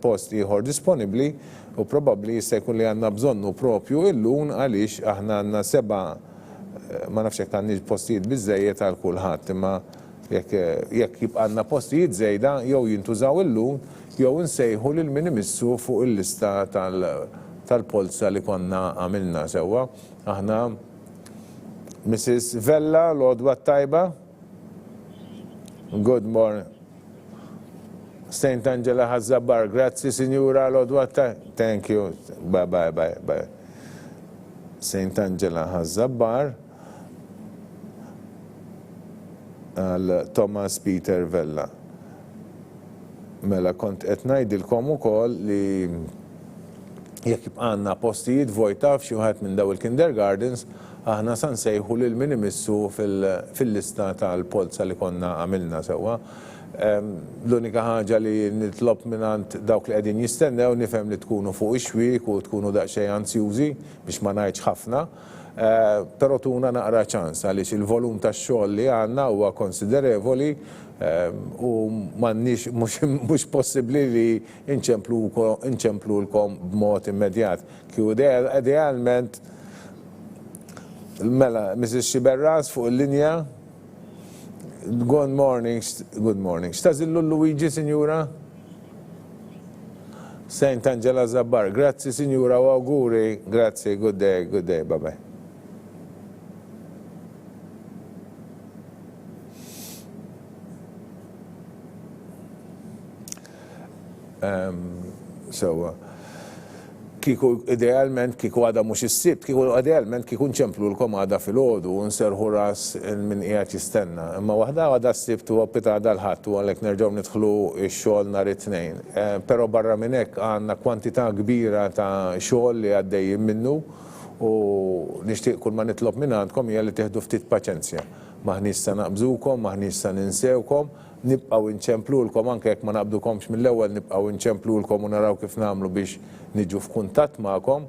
[SPEAKER 1] post ieħor disponibbli u probabbli jista' jkun li għandna bżonnu propju illum għaliex aħna għandna 7 ma nafx hekk għandniex postijiet biżżejjed għal kulħadd, imma jekk jibqa' għandna postijiet żejda jew jintużaw illum jew insejħu lil min imissu fuq il-lista tal-polza li konna għamilna sewwa. Aħna Mrs. Vella, l-odwa tajba. Good morning. St. Angela Ħażabbar, grazzi signora l-odwa tajba. Thank you. Bye. St. Angela Ħażabbar għal Thomas Peter Vella. Mela kont qed ngħidilkom ukoll li jekk jibqa' għandna postijiet vojta f'xi wieħed minn daw il-kindergardens, aħna sa nsejħu lil min imissu fil-lista tal-polza li konna għamilna sewwa. L-unika ħaġa li nitlob minant dawk li qegħdin jistennew nifhem li tkunu fuq ix-xwiek u tkunu daqsxejn ansjużi biex ma ngħidx ħafna, però tuna naqra ċans għaliex il-volum tax-xogħol li għandna huwa konsiderevoli u m'għandniex mhux possibbli li inċemplulkom b'mod immedjat. Kieku idealment mela Mrs. Xiberras fuq il-linja. Good morning. X'tażillu Luigi, Sinjura? Saint Angela Zabbar. Grazzi, Sinjura, u auguri. Grazzi, good day, bye-bye. Kiku idealment, kiku għada mux is-sibt, kiku idealment kiku nċemplu l-kom għada fil-ħodu, nserħu ras minn qiegħed jistenna. Imma waħda għada s-sibt u għabita għada l-ħadd u għalek nerġaw nidħlu x-xogħol nhar it-tnejn. Però barra minn hekk għandna kwantità kbira ta' xogħol li għaddejjin minnu u nixtieq kull ma nitlob minn għandkom hija li tieħdu ftit paċenzja. Maħniex se naqbżukom, maħniex se ninsewkom, nibqgħu nċemplulkom anke jekk ma naqbdukomx mill-ewwel nibqgħu nċemplulkom u naraw kif nagħmlu biex niġu f'kuntatt magħkom.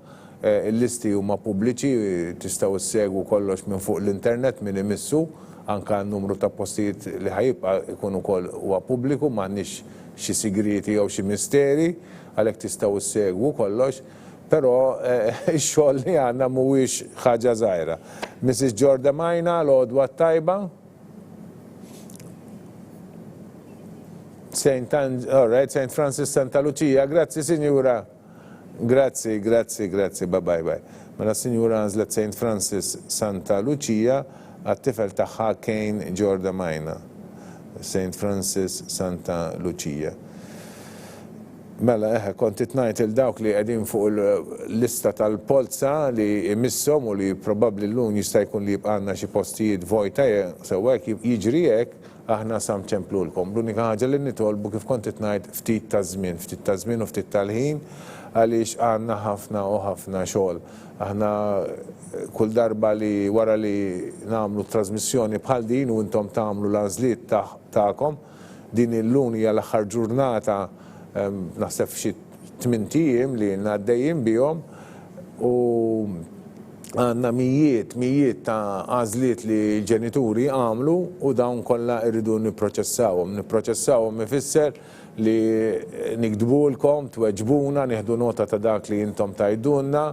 [SPEAKER 1] Il-listi huma pubbliċi, tistgħu issegwu kollox minn fuq l-internet minn imissu, anke n-numru ta' postijiet li ħajibqa' ikun ukoll huwa pubbliku, m'għandniex xi sigriti jew xi misteri, għalhekk tistgħu issegwu kollox, però x-xogħol li għandna mhuwiex ħaġa żgħira. Mrs. Jordan Majna, l-għodwa tajba. Saint Francis Santa Lucia, grazzi Signora. Grazzi, bye. Mela Signora għażlet Saint Francis Santa Lucia għat-tifel tagħha Kane Jordan Majna. Saint Francis Santa Lucia. Mela, kontit ngħid il-dawk li qegħdin fuq il-lista tal-polza li imissom u li probabbli llum jista' jkun li jibqalna xi postijiet vojta sewwa jiġri hekk aħna sam ċemplulkom. L-unika ħaġa li nitolbu kif kontit ngħid ftit ta' żmien u ftit tal-ħin għaliex għandna ħafna u ħafna xogħol. Aħna kull darba li wara li nagħmlu trasmissjoni bħal din u intom tagħmlu l-għażliet tagħkom, din illum hija l-aħħar ġurnata naħseb xi 8 ijiem li għaddejjin bihom u għandna mijiet ta' għażliet li l-ġenituri għamlu u dawn kollha rridu nipproċessawhom. Nipproċessawhom ifisser li nikdbulkom, tweġbuna, nieħdu nota ta' dak li intom tajdunna,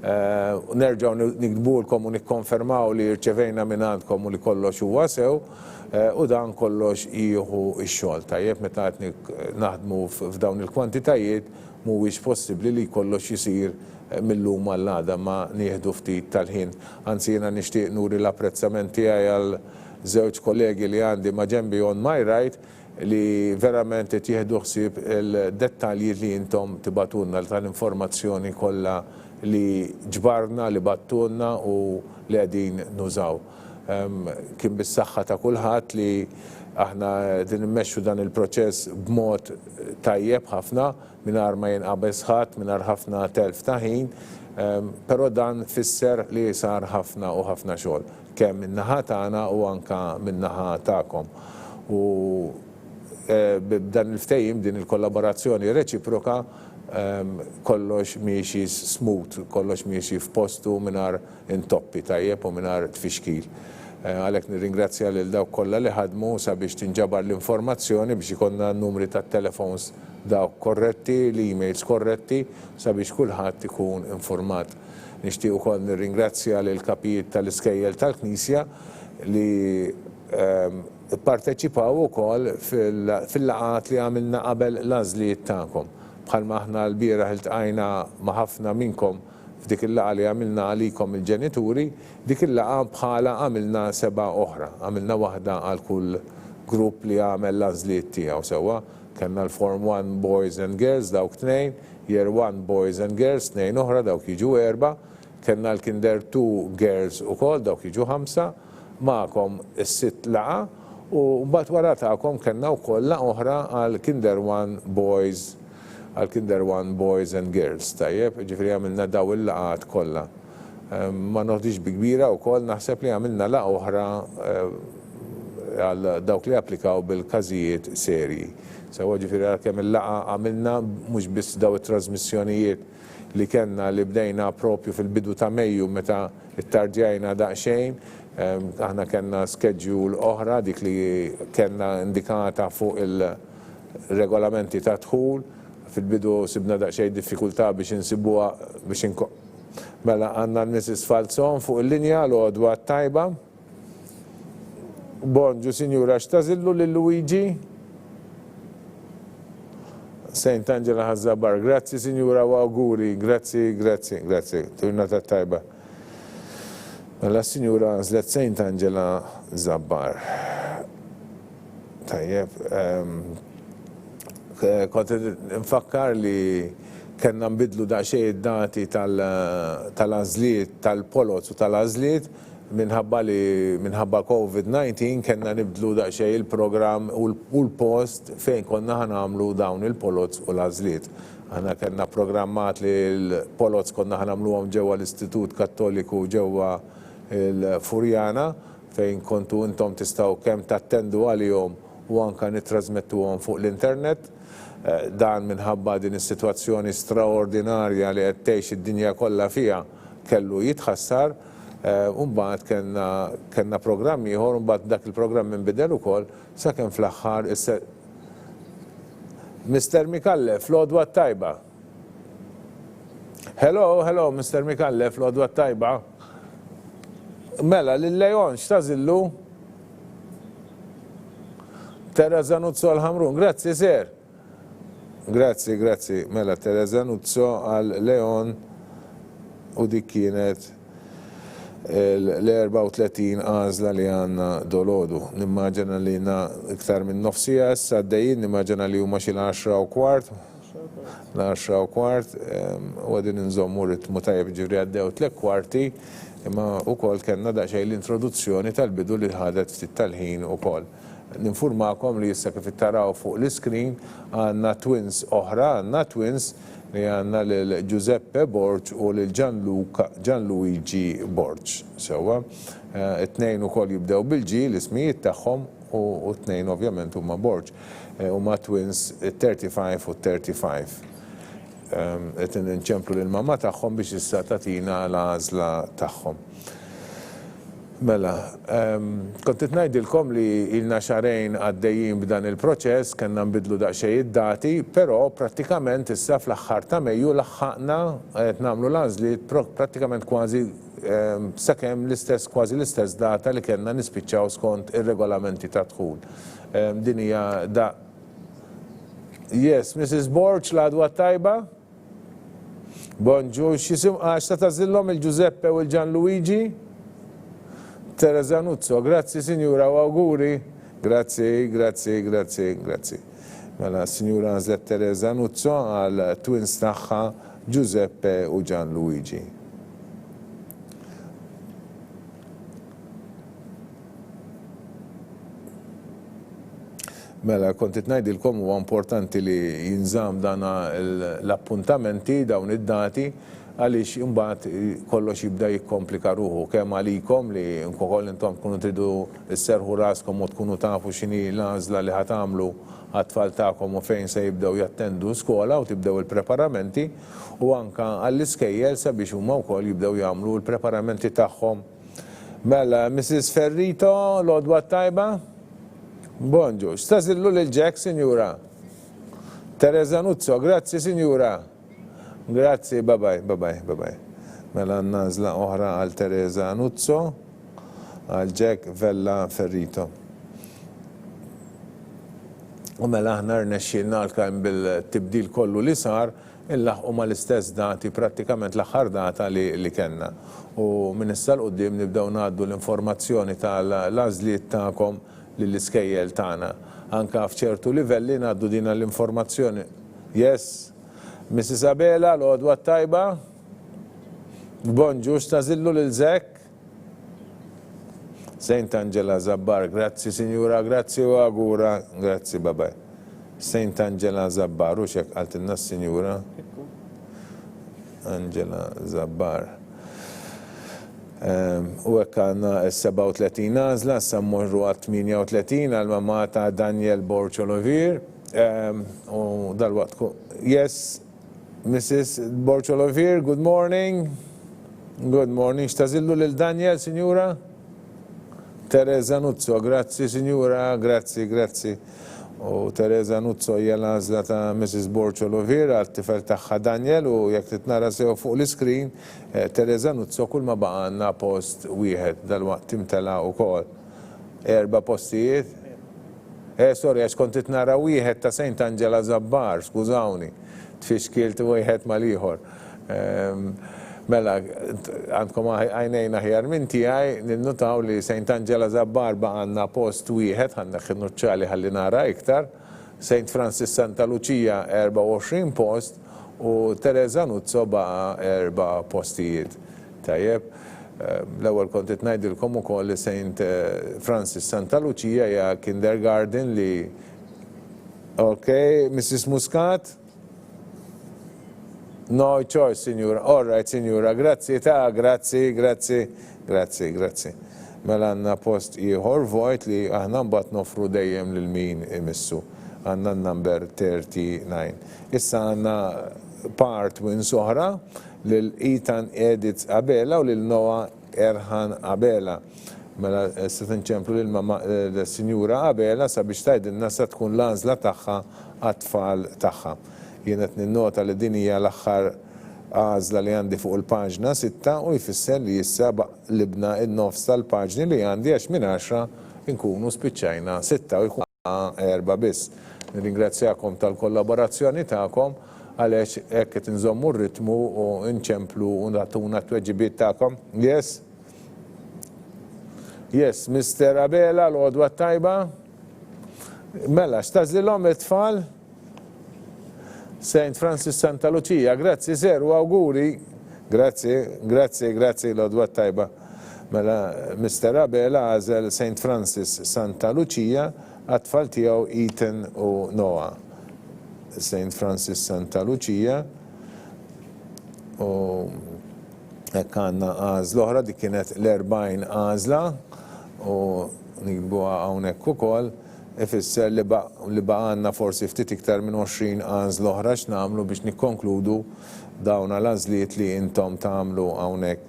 [SPEAKER 1] nerġgħu nikdbulkom u nikkonfermaw li rċevejna minn għandkom u li kollox huwa sew. U dan kollox jieħu x-xogħol tajjeb meta qed naħdmu f'dawn il-kwantitajiet mhuwiex possibbli li kollox isir mill-lum għall-għada ma nieħdu ftit tal-ħin. Anzi jiena nixtieq nuri l-apprezzament tiegħi għal żewġ kollegi li għandi ma' ġenbi on my right li verament qed jieħdu ħsieb il-dettalji li intom tibatunna tal-informazzjoni kollha li ġbarna, li battunna u li qegħdin nużaw. Kien bis-saħħa ta' kulħadd li aħna din immexxu dan il-proċess b'mod tajjeb ħafna mingħajr ma jinqabeż ħadd mingħajr ħafna telf ta' ħin, però dan fisser li sar ħafna u ħafna xogħol kemm min-naħa tagħna u anke min-naħa tagħkom. U b'dan il-ftehim din il-kollaborazzjoni reċiproka kollox miexi smooth, kollox miexi f'postu mingħajr intoppi tajjeb u mingħajr tfixkil. Għalhekk nirringrazzja lil dawk kollha li ħadmu sabiex tinġabar l-informazzjoni biex ikollna n-numri tat-telefons dawk korretti, l-emails korretti sabiex kulħadd ikun informat. Nixtieq ukoll nirringrazzja lil kapijiet tal-iskejjel tal-Knisja li pparteċipaw ukoll fil-laqgħat li għamilna qabel l-għażliet tagħkom. Bħalma aħna l-bieraħ iltqajna ma' ħafna minnkom f'dik il-laqgħa li għamilna għalikom il-ġenituri, dik il-laqgħa bħala għamilna 7 oħra, għamilna waħda għal kull grupp li għamel l-għażliet tiegħu sewwa. Kellna l-Form 1 Boys and Girls dawk 2, Year 1 Boys and Girls 2 oħra dawk jiġu 4, kellna l-Kinder 2 Girls ukoll dawk jiġu 5, magħkom is-6 laqgħa u mbagħad wara tagħkom kellna wkoll laqgħa oħra għal Kinder 1 Boys and Girls, tajjeb, ġifri għamilna daw il-laqgħat kollha. Ma noħdix bi kbira wkoll naħseb li għamilna laqgħa oħra għal dawk li applikaw bil-każijiet serji. Sewa ġifieri kemm il-laqa għamilna mhux biss daw it-trasmissjonijiet li kellna li bdejna propju fil-bidu ta' Mejju meta ittardjajna daqsxejn, aħna kellna schedule oħra dik li kellna indikata fuq il-regolamenti ta' dħul, fil-bidu sibna daqsxejn diffikultà biex insibuha biex mela għandna Mrs. Falzon fuq il-linja l-għodwa tajba. Bonġu, Sinjura, x'tażillu lil Luigi? Saint Angela Ħazzabar, grazzi Sinjura u auguri, grazzi, turnata tajba. Mela Sinjura għażlet Saint Angela Zabbar. Tajjeb, kont nfakkar li kellna nbidlu daqsxejn id-dati tal-għażliet, tal-polots u tal-għażliet minħabba COVID-19 kellna nibdlu daqsxejn il-programm u l-post fejn konna ħanamlu dawn il-polots u l-għażliet. Aħna kellna programmat li l-polots konna ħanamluhom ġewwa l-Istitut Kattoliku ġewwa l-Furjana fejn kontu intom tistgħu kemm tattendu għalihom u anke nittrażmettuhom fuq l-internet. Dan minħabba din is-sitwazzjoni straordinarja li qed tgħix id-dinja kollha fiha kellu jitħassar. Mbagħad kellna programm ieħor, mbagħad dak il-programm inbidel ukoll sakemm fl-aħħar Mr. Mikallef, l-għodwa tajba. Hello, Mr. Mikallef, l-għodwa tajba. Mela, lil-Lejon, x'tażillu? Teresa Nuzzo l-Ħamrun, grazzi, ser. Grazzi. Mela, Teresa Nuzzo għal-Lejon u dik kienet l-34 għażla li għandna dolodu. Nimmaġina li għandna iktar minn nofsija issa għaddejjin, nimmaġina li huma xi l-10:15. L-10:15 u għadin nżommu ritmu tajjeb ġifri għaddew 3/4, imma wkoll kellna daqsxejn l-introduzzjoni tal-bidu li ħadet ftit tal-ħin ukoll. Ninfurmakom li issa kif taraw fuq l-iskrin għandna twins oħra, li għandna lil Giuseppe Borg u lil Gianluigi Borg. Sewwa, it-tnejn ukoll jibdew bil-G l-ismijiet tagħhom u t-tnejn ovvjament huma Borg. Huma twins 35 u 35. Qed inċemplu lil mamma tagħhom biex issa tagħtina l-għażla tagħhom. Mela, kont ngħidilkom li ilna xarejn għaddejjin b'dan il-proċess, kellna nbidlu daqsxejn id-dati, però prattikament issa fl-aħħar ta' Mejju laħħaqna qed nagħmlu l-għażliet prattikament kważi sakemm kważi l-istess data li kellna nispiċċaw skont ir-regolamenti ta' dħul. Din hija Yes, Mrs. Borg, l-għadwa tajba? Bonġu, għax ta' tażillhom il-Giuseppe u l-Gianluigi? Teresa Nuzzo, grazzi Sinjura u auguri. Grazzi. Mela, Sinjura għażlet Teresa Nuzzo għal twins tagħha Giuseppe u Gianluigi. Mela, kont ngħidilkom huwa importanti li jinżamm dan l-appuntamenti dawn id-dati għaliex imbagħad kollox jibda jikkomplika ruħu kemm għalikom li wkoll intom tkunu tridu sserħu raskom u tkunu tafu x'inhi l-għażla li ħatamlu għat-tfal tagħkom u fejn se jibdew jattendu skola u tibdew il-preparamenti u anke għall-iskejjel sabiex huma wkoll jibdew jagħmlu l-preparamenti tagħhom. Mela, Mrs. Ferrito, l-għodwa tajba? Bonġu, x'tażillu lil Jack, Sinjura? Teresa Nuzzo, grazzi Sinjura. Grazzi, bye. Mela n-nażla oħra għal Teresa Nuzzo, għal Jack Vella Ferrito. U mela aħna rnexxielna l-kemm bil-tibdil kollu li sar, illaħqu mal-istess dati, prattikament l-aħħar data li kellna. U minn issa l-qudiem nibdew ngħaddu l-informazzjoni tal-għażliet tagħkom lill-iskejjel tagħna. Anke f'ċertu livelli ngħaddu din l-informazzjoni. Yes. Mrs. Abela, l-għodwa tajba? Bonġu, x'tażillu lil Zek? Saint Angela Zabbar, grazzi Sinjura, grazzi u augura, grazzi babaj. Saint Angela Zabbar, u xek għaltinna Sinjura? Angela Zabbar. U hekk għandna s-37 għażla, issa mmorru għat-38 għal-mamma ta' Daniel Borcholovir. U dal-waqt yes, Mrs. Borcholovir, good morning. Good morning. Xtażillu lil Daniel, Signora? Teresa Nuzzo, grazzi, Signora, grazzi. U Teresa Nuzzo hija l-għażla ta' Mrs. Borcholovir għat-tifel tagħha Daniel u jekk titnara sew fuq l-iskrin, Teresa Nuzzo kull ma baqa' għandna post wieħed dal-waqt imtela wkoll. 4 postijiet? Sorry, għax kont titnara wieħed ta' St. Angela Zabbar, skużawni, tfixkilt wieħed mal-ieħor. Mela, għandkom għajnejn aħjar minn tiegħi ninnutaw li St. Angela Zabbar baqa' għandna post wieħed, ħanneħħi nuċċali ħalli nara iktar, St. Francis Santa Lucia 24 post u Teresa Nuzzo baqa' 4 postijiet. Tajjeb, l-ewwel kont qed ngħidilkom ukoll li St. Francis Santa Lucia hija kindergarten li Okay, Mrs. Muscat? No choice, Signora. All right, Signora. Grazie grazie. Mela għandna post ieħor vojt li aħna mbagħad nofru dejjem lil min imissu. Għandna number 39. Issa għandna part win soħra lil Ethan Edith Abela u lil Noah Erhan Abela. Mela issa tinċemplu lil mamma l-Sinjura Abela sabiex tgħidilna se tkun l-għażla tagħha għat-tfal tagħha. Jien qed ninnota li din hija l-aħħar għażla li għandi fuq il-paġna 6 u jfisser li issa libna n-nofs tal-paġni li għandi għax minn 10 inkunu spiċċajna 6 u jkun 4 biss. Nirringrazzjakom tal-kollaborazzjoni tagħkom għaliex hekk qed inżommu r-ritmu u nċemplu u nagħtuna t-tweġibiet tagħkom. Yes, Mr. Abela, l-għodwa tajba. Mela, x'tażilhom it-tfal? St. Francis Santa Lucia, grazzi seru, auguri. Grazie, l-għodwa tajba. Mela, Mr. Abela għażel St. Francis Santa Lucia għat-tfal tiegħu Ethan u Noah. St. Francis Santa Lucia u hekk għandna għażla oħra dik kienet l-40 għażla u nikbuha hawnhekk ukoll ifisser li baqgħanna forsi ftit iktar minn 20 għażla oħra x'nagħmlu biex nikkonkludu dawn l-għażliet li intom tagħmlu hawnhekk.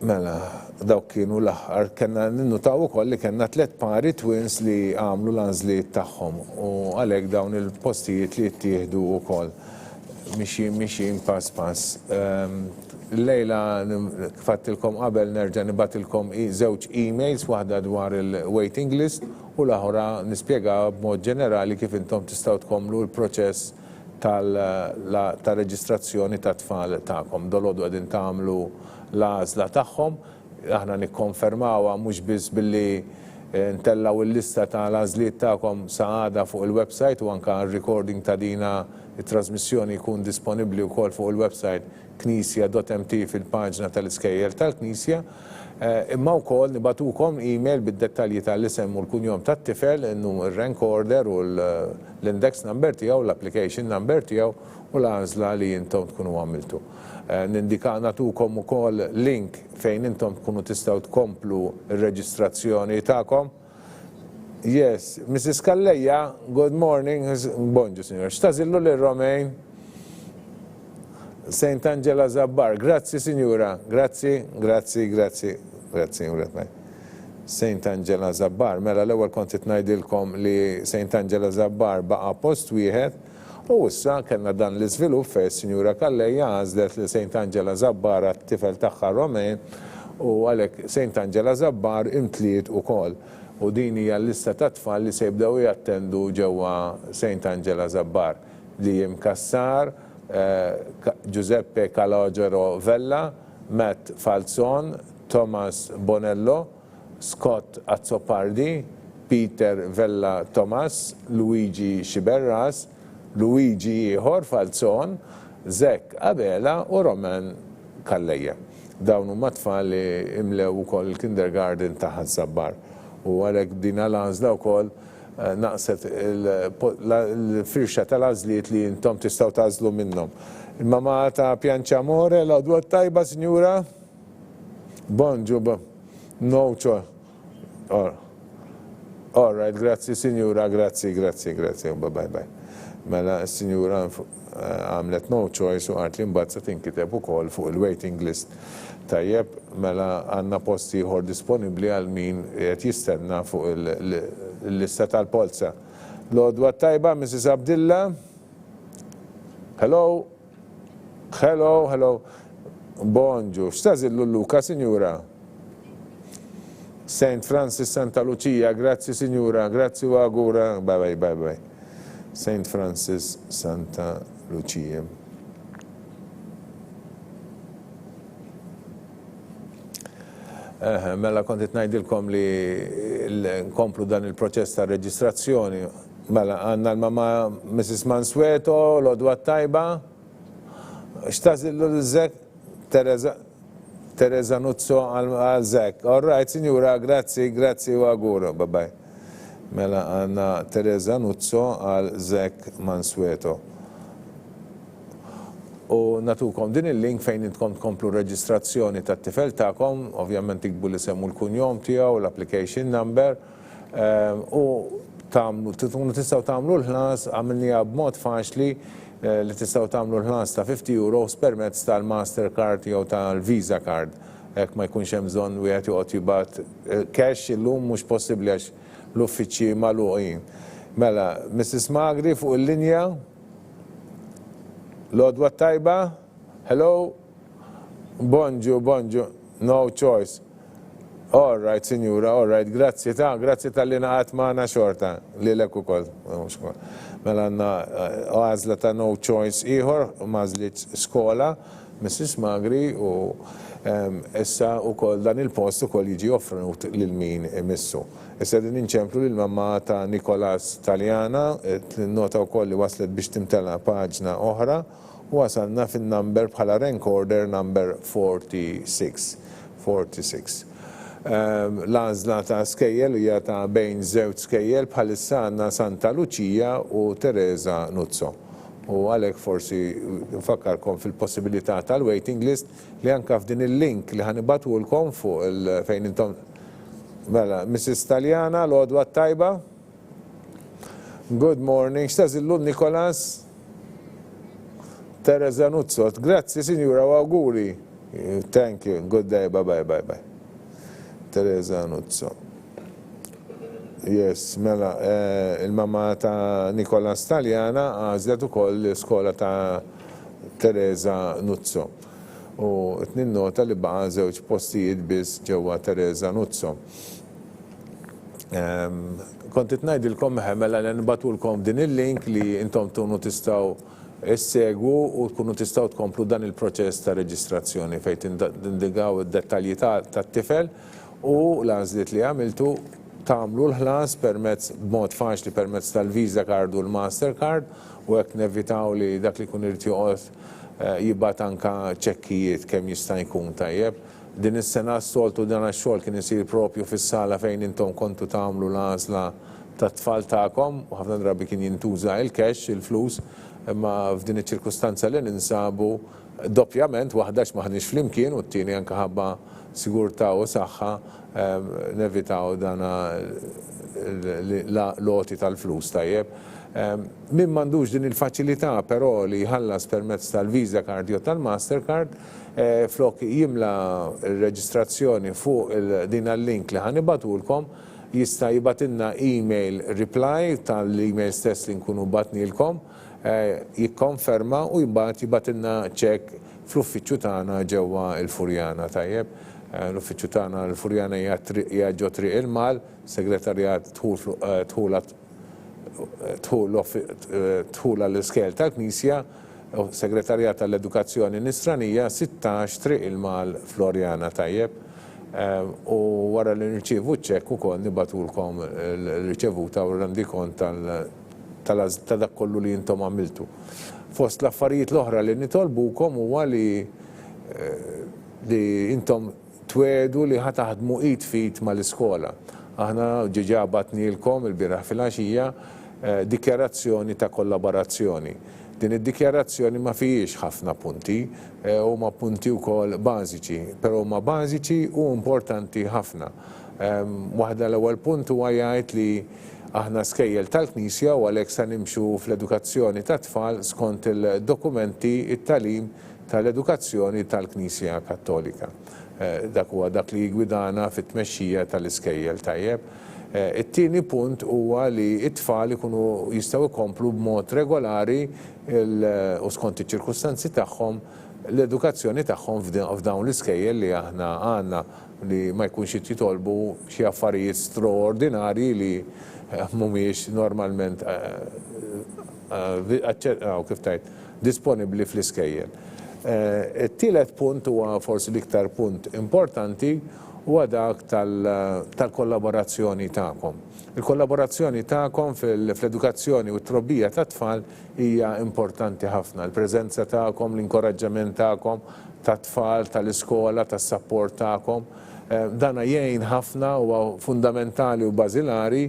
[SPEAKER 1] Mela, dawk kienu l-aħħar, kellna ninnutaw ukoll li kellna 3 pari twins li għamlu l-għażliet tagħhom u għalhekk dawn il-postijiet li ttieħdu wkoll mixin pass. Lejla fattilkom qabel nerġa' nibatilkom żewġ emails, waħda dwar il-waiting list u l-oħra nispjega b'mod ġenerali kif intom tistgħu tkommlu l-proċess tal-reġistrazzjoni tat-tfal tagħkom. Dolodu qegħdin tagħmlu l-għażla tagħhom, aħna nikkonfermawha mhux biss billi ntellaw il-lista tal-għażliet tagħkom sa għada fuq il-website u anke r-recording ta' dina it-trasmissjoni jkun disponibbli wkoll fuq il-website knisja.mt fil-paġna tal-iskejjel tal-Knisja, imma wkoll nibatukom email bid-dettalji tal-isem u l-kunjom tat-tifel, il-rank order u l-index number tiegħu, l-application number tiegħu u l-għażla li intom tkunu għamiltu. Nindika nagħtukom ukoll link fejn intom tkunu tistgħu tkomplu r-reġistrazzjoni tagħkom. Yes, Mrs. Kalleja, good morning. Bonġu, signor. Xtażillu l-Romain? St. Angela Zabbar. Grazzi, signora. Grazzi. St. Angela Zabbar. Mela l-ewwel kont ngħidilkom li St. Angela Zabbar baqa' post wieħed u issa kellna dan l-iżvilupp fejn is-Sinjura Kalleja għażlet li St. Angela Zabbar għat-tifel tagħha Romain u għalhekk St. Angela Zabbar imtliet ukoll. U din hija l-lista ta' tfal li se jibdew jattendu ġewwa St. Angela Zabbar li Kassar, Giuseppe Calogero Vella, Matt Falzon, Thomas Bonello, Scott Azzopardi, Peter Vella Thomas, Luigi Xiberras, Luigi ieħor Falzon, Zek Abela u Roman Kalleja. Dawn huma tfal li imlew ukoll il-kindergarten ta' Zabbar. U għalhekk din l-għażla wkoll naqset il-firxa tal-għażliet li intom tistgħu tażlu minnhom. Il-mama ta' Pjanċamore, l-għodwa tajba, Sinjura? Bonġu, no choice. All right, grazzi, Sinjura, grazzi, bye. Mela, Sinjura għamlet no choice u għart li mbazza tinkiteb ukoll fuq il-waiting list. Tajjeb, mela għanna posti ieħor disponibbli għal min qed jistenna fuq il-lista tal-polza. L-għodwa tajba, Mrs. Abdilla? Hello? Bonġu, x'tażillu Luka, Sinjura? St. Francis Santa Lucia, grazzi Sinjura, grazzi u għagura, bye. St. Francis Santa Lucia. Mela kontit ngħidilkom li nkomplu dan il-proċess ta' reġistrazzjoni. Mela għandna l-mama Mrs. Mansueto, l-għodwa tajba. X'tażillu l-żek? Teresa Nuzzo għal-żek. All right, Sinjura, grazzi u għagura, bye. Mela għandna Teresa Nuzzo għal-żek Mansueto. U natukom din il-link fejn intkom tkomplu reġistrazzjoni tat-tifel tagħkom, ovvjament tikbu l-isem u l-kunjom tiegħu, l-application number, u tistgħu tagħmlu l-ħlas għamilniha b'mod faċli li tistgħu tagħmlu l-ħlas ta' €50 permezz tal-Mastercard jew tal-Visa card. Hekk ma jkunx hemm bżonn wieħed joqgħod jibgħat cash illum mhux possibbli għax l-uffiċċji magħluqin. Mela, Mrs. Magri fuq il-linja. L-għodwa tajba? Hello? Bonġu, no choice. All right, Sinjura, all right, grazzi tal-li naqat maħna xorta, li l-ek u koll. Mela għanna għazla ta' no choice iħor, mażliet skola, Mrs. Magri, u issa u koll dan il-post u koll jiġi offrenut lil-min emissu. Issa din inċemplu l-mamma ta' Nikolas Taljana, nota u koll li waslet biex timtela paġna oħra, u wasalna fin-number bħala rank order number 46. L-għażla ta' skejjel hija ta' bejn żewġ skejjel bħalissa għandna Santa Lucia u Teresa Nuzzo. U għalhekk forsi nfakkarkom fil-possibilità tal-waiting list li anke f'din il-link li ħanibatulkom fuq fejn intom. Mela, Mrs. Taljana, l-għodwa tajba? Good morning, x'tażillu Nikolas? Teresa Nuzzo, grazzi Sinjura u auguri. Thank you, good day, bye. Teresa Nuzzo. Yes, mela, il-mamma ta' Nikolas Taljana għazlet ukoll l-iskola ta' Teresa Nuzzo. U t-ninnota li baqa żewġ postijiet biss ġewwa Teresa Nuzzo. Kontit ngħidilkom mela li nbatulkom din il-link li intom tkunu tistgħu issegwu u tkunu tistgħu tkomplu dan il-proċess ta' reġistrazzjoni fejn tindigaw id-dettalji tat-tifel u l-għażliet li għamiltu tagħmlu l-ħlas permezz b'mod faċli permezz tal-Visa card u l-Mastercard u hekk nevitaw li dak li kun irid joqgħod jibgħat anke ċekkijiet kemm jista' jkun tajjeb. Din is-sena s-soltu dan għax-xogħol kien isir propju fis-sala fejn intom kontu tagħmlu l-għażla tat-tfal tagħkom u ħafna drabi kien jintuża il-cash, il-flus, imma f'din iċ-ċirkustanza li ninsabu doppjament waħdax maħniex flimkien u t-tieni anke ħabba sigurtà u saħħa nevitaw dan l-loti tal-flus tajjeb. Min m'għandux din il-faċilità però li jħallas permezz tal-Visa card jew tal-Mastercard flok jimla r-reġistrazzjoni fuq din għal-link li ħanibatulkom jista' jibatilna email reply tal-email stess li nkunu batnilkom jikkonferma u jibatilna ċek fl-uffiċċju tagħna ġewwa l-Furjana tajjeb. L-uffiċċju tagħna l-Furjana hija ġo Triq il-Mal, segretarjat tħul għall-iskel tal-Knisja, segretarjat tal-Edukazzjoni Nisranija 16 Triq il-Mal Florjana tajjeb. U wara li nirċievu ċekk ukoll nibatulkom l-riċevuta u r-rendikont ta' dak kollu li intom għamiltu. Fost l-affarijiet l-oħra li nitolbukom huwa li intom twedu li ħataħdmu id fit mal-iskola. aħna ġiġa batnilkom il-biraħ fil-għaxija dikjarazzjoni ta' kollaborazzjoni. Din id-dikjarazzjoni ma fijiex ħafna punti, huma punti wkoll bażiċi, però huma bażiċi u importanti ħafna. Waħda l-ewwel punt huwa jgħid li aħna skejjel tal-Knisja u għalhekk se nimxu fl-edukazzjoni tat-tfal skont il-dokumenti it-tagħlim tal-edukazzjoni tal-Knisja Kattolika. Dak huwa dak li jgwidana fit-tmexxija tal-iskejjel tajjeb. It-tieni punt huwa li t-tfal ikunu jistgħu jkomplu b'mod regolari u skont iċ-ċirkustanzi tagħhom l-edukazzjoni tagħhom f'dawn l-iskejjel li aħna għandna li ma jkunx jitolbu xi affarijiet straordinarji li mhumiex normalment kif tgħid disponibbli fl-iskejjel. It-tielet punt huwa forsi l-iktar punt importanti huwa dak tal-kollaborazzjoni tagħkom. Il-kollaborazzjoni tagħkom fl-edukazzjoni u t-trobbija tat-tfal hija importanti ħafna. Il-preżenza tagħkom, l-inkoraġġament tagħkom tat-tfal, tal-iskola, tas-sapport tagħkom. Dana jgħin ħafna huwa fundamentali u bażilari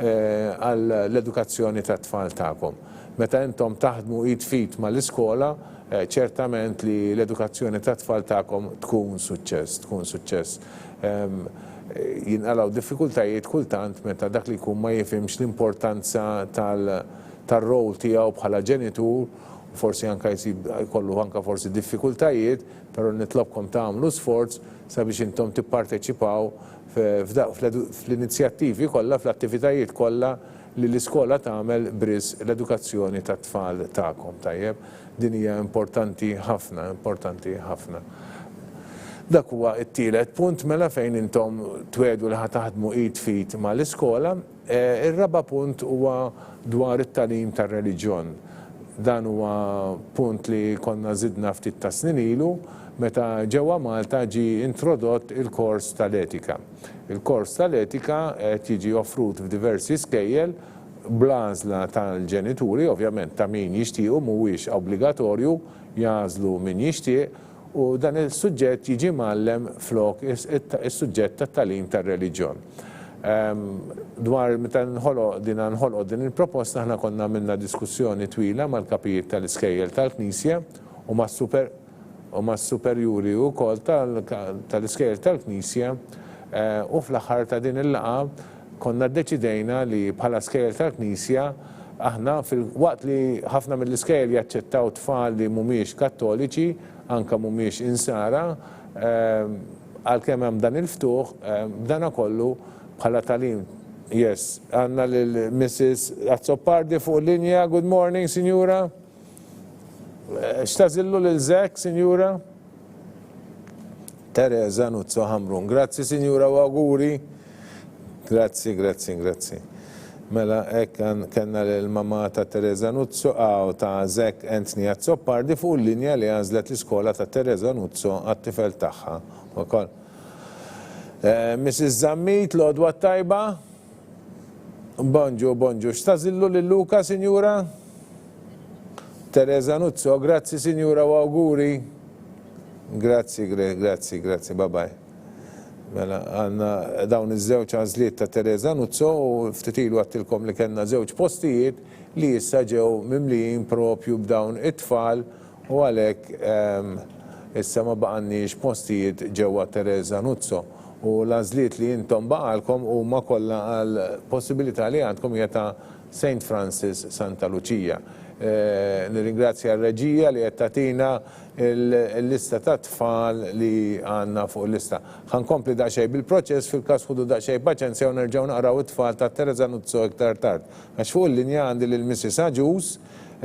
[SPEAKER 1] għall-edukazzjoni tat-tfal tagħkom. Meta intom taħdmu id fit mal-iskola, ċertament li l-edukazzjoni tat-tfal tagħkom tkun suċċess. Jinqalgħu diffikultajiet kultant meta dak li jkun ma jifhimx l-importanza tar-rol tiegħu bħala ġenitur, forsi anke jkollu anke forsi diffikultajiet, però nitlobkom tagħmlu sforz sabiex intom tipparteċipaw fl-inizjattivi kollha, fl-attivitajiet kollha li l-iskola tagħmel bris l-edukazzjoni tat-tfal tagħkom tajjeb. Din hija importanti ħafna. Dak huwa t-tielet punt mela fejn intom twedu li ħataħdmu id fit mal-iskola. Ir-raba' punt huwa dwar it-tagħlim tar-reliġjon. Dan huwa punt li konna żidna ftit ta' snin ilu meta ġewwa Malta ġie introdott il-kors tal-etika. Il-kors tal-etika qed jiġi offrut f'diversi skejjel bl-għażla tal-ġenituri, ovvjament ta' min jixtiequ mhuwiex obbligatorju, jażlu min jixtieq u dan il-suġġett jiġi mgħallem flok is-suġġett tat-tagħlim tar-reliġjon. Dwar meta nħoloq din il-proposta aħna konna minna diskussjoni twila mal-kapijiet tal-iskejjel tal-Knisja u mas-superjuri wkoll tal-iskejjel tal-Knisja u fl-aħħar ta' din il-laqgħa konna ddeċidejna li bħala skejjel tal-Knisja aħna fil-waqt li ħafna mill-iskejjel jaċċettaw tfal li mhumiex kattoliċi, anke mhumiex insara, għalkemm hemm dan il-ftuħ, dana kollu bħala tagħlim. Yes, għandna lil Mrs. Azzopardi fuq linja. Good morning, Sinjura. X'tażillu lil Zek, Sinjura? Teresa Nuzzo Hamrun. Grazzi, Sinjura, u auguri. Grazzi. Mela, kellna l-mama ta' Teresa Nuzzo ta' Zek Anthony Azzopardi fuq il-linja li għażlet l-iskola ta' Teresa Nuzzo għat-tifel tagħha. Mrs. Zammit, l-għodwa tajba? Bonġu. X'tażillu lil Luka, Sinjura? Teresa Nuzzo, grazzi, Sinjura, u auguri. Grazzi, bye-bye. Mela, għanna dawn iż-żewġ għażliet ta' Teresa Nuzzo u ftit ilu għattilkom li kellna żewġ postijiet li issa ġew mimlijin propju b'dawn it-tfal u għalhekk issa ma baqanniex postijiet ġewwa Teresa Nuzzo. U l-għażliet li intom baqalkom huma kollha għal possibilità li għandkom hija ta' St. Francis Santa Lucia. Nirringrazzja r-reġija li qed tagħtina l-lista ta' tfal li għandna fuq il-lista. Ħankompli daqsxejn bil-proċess fil-każ ħudu daqsxejn paċenzja u nerġgħu naqraw it-tfal ta' Teresa Nuzzo iktar tard. Għax fuq il-linja għandi lil Mrs. Aġus,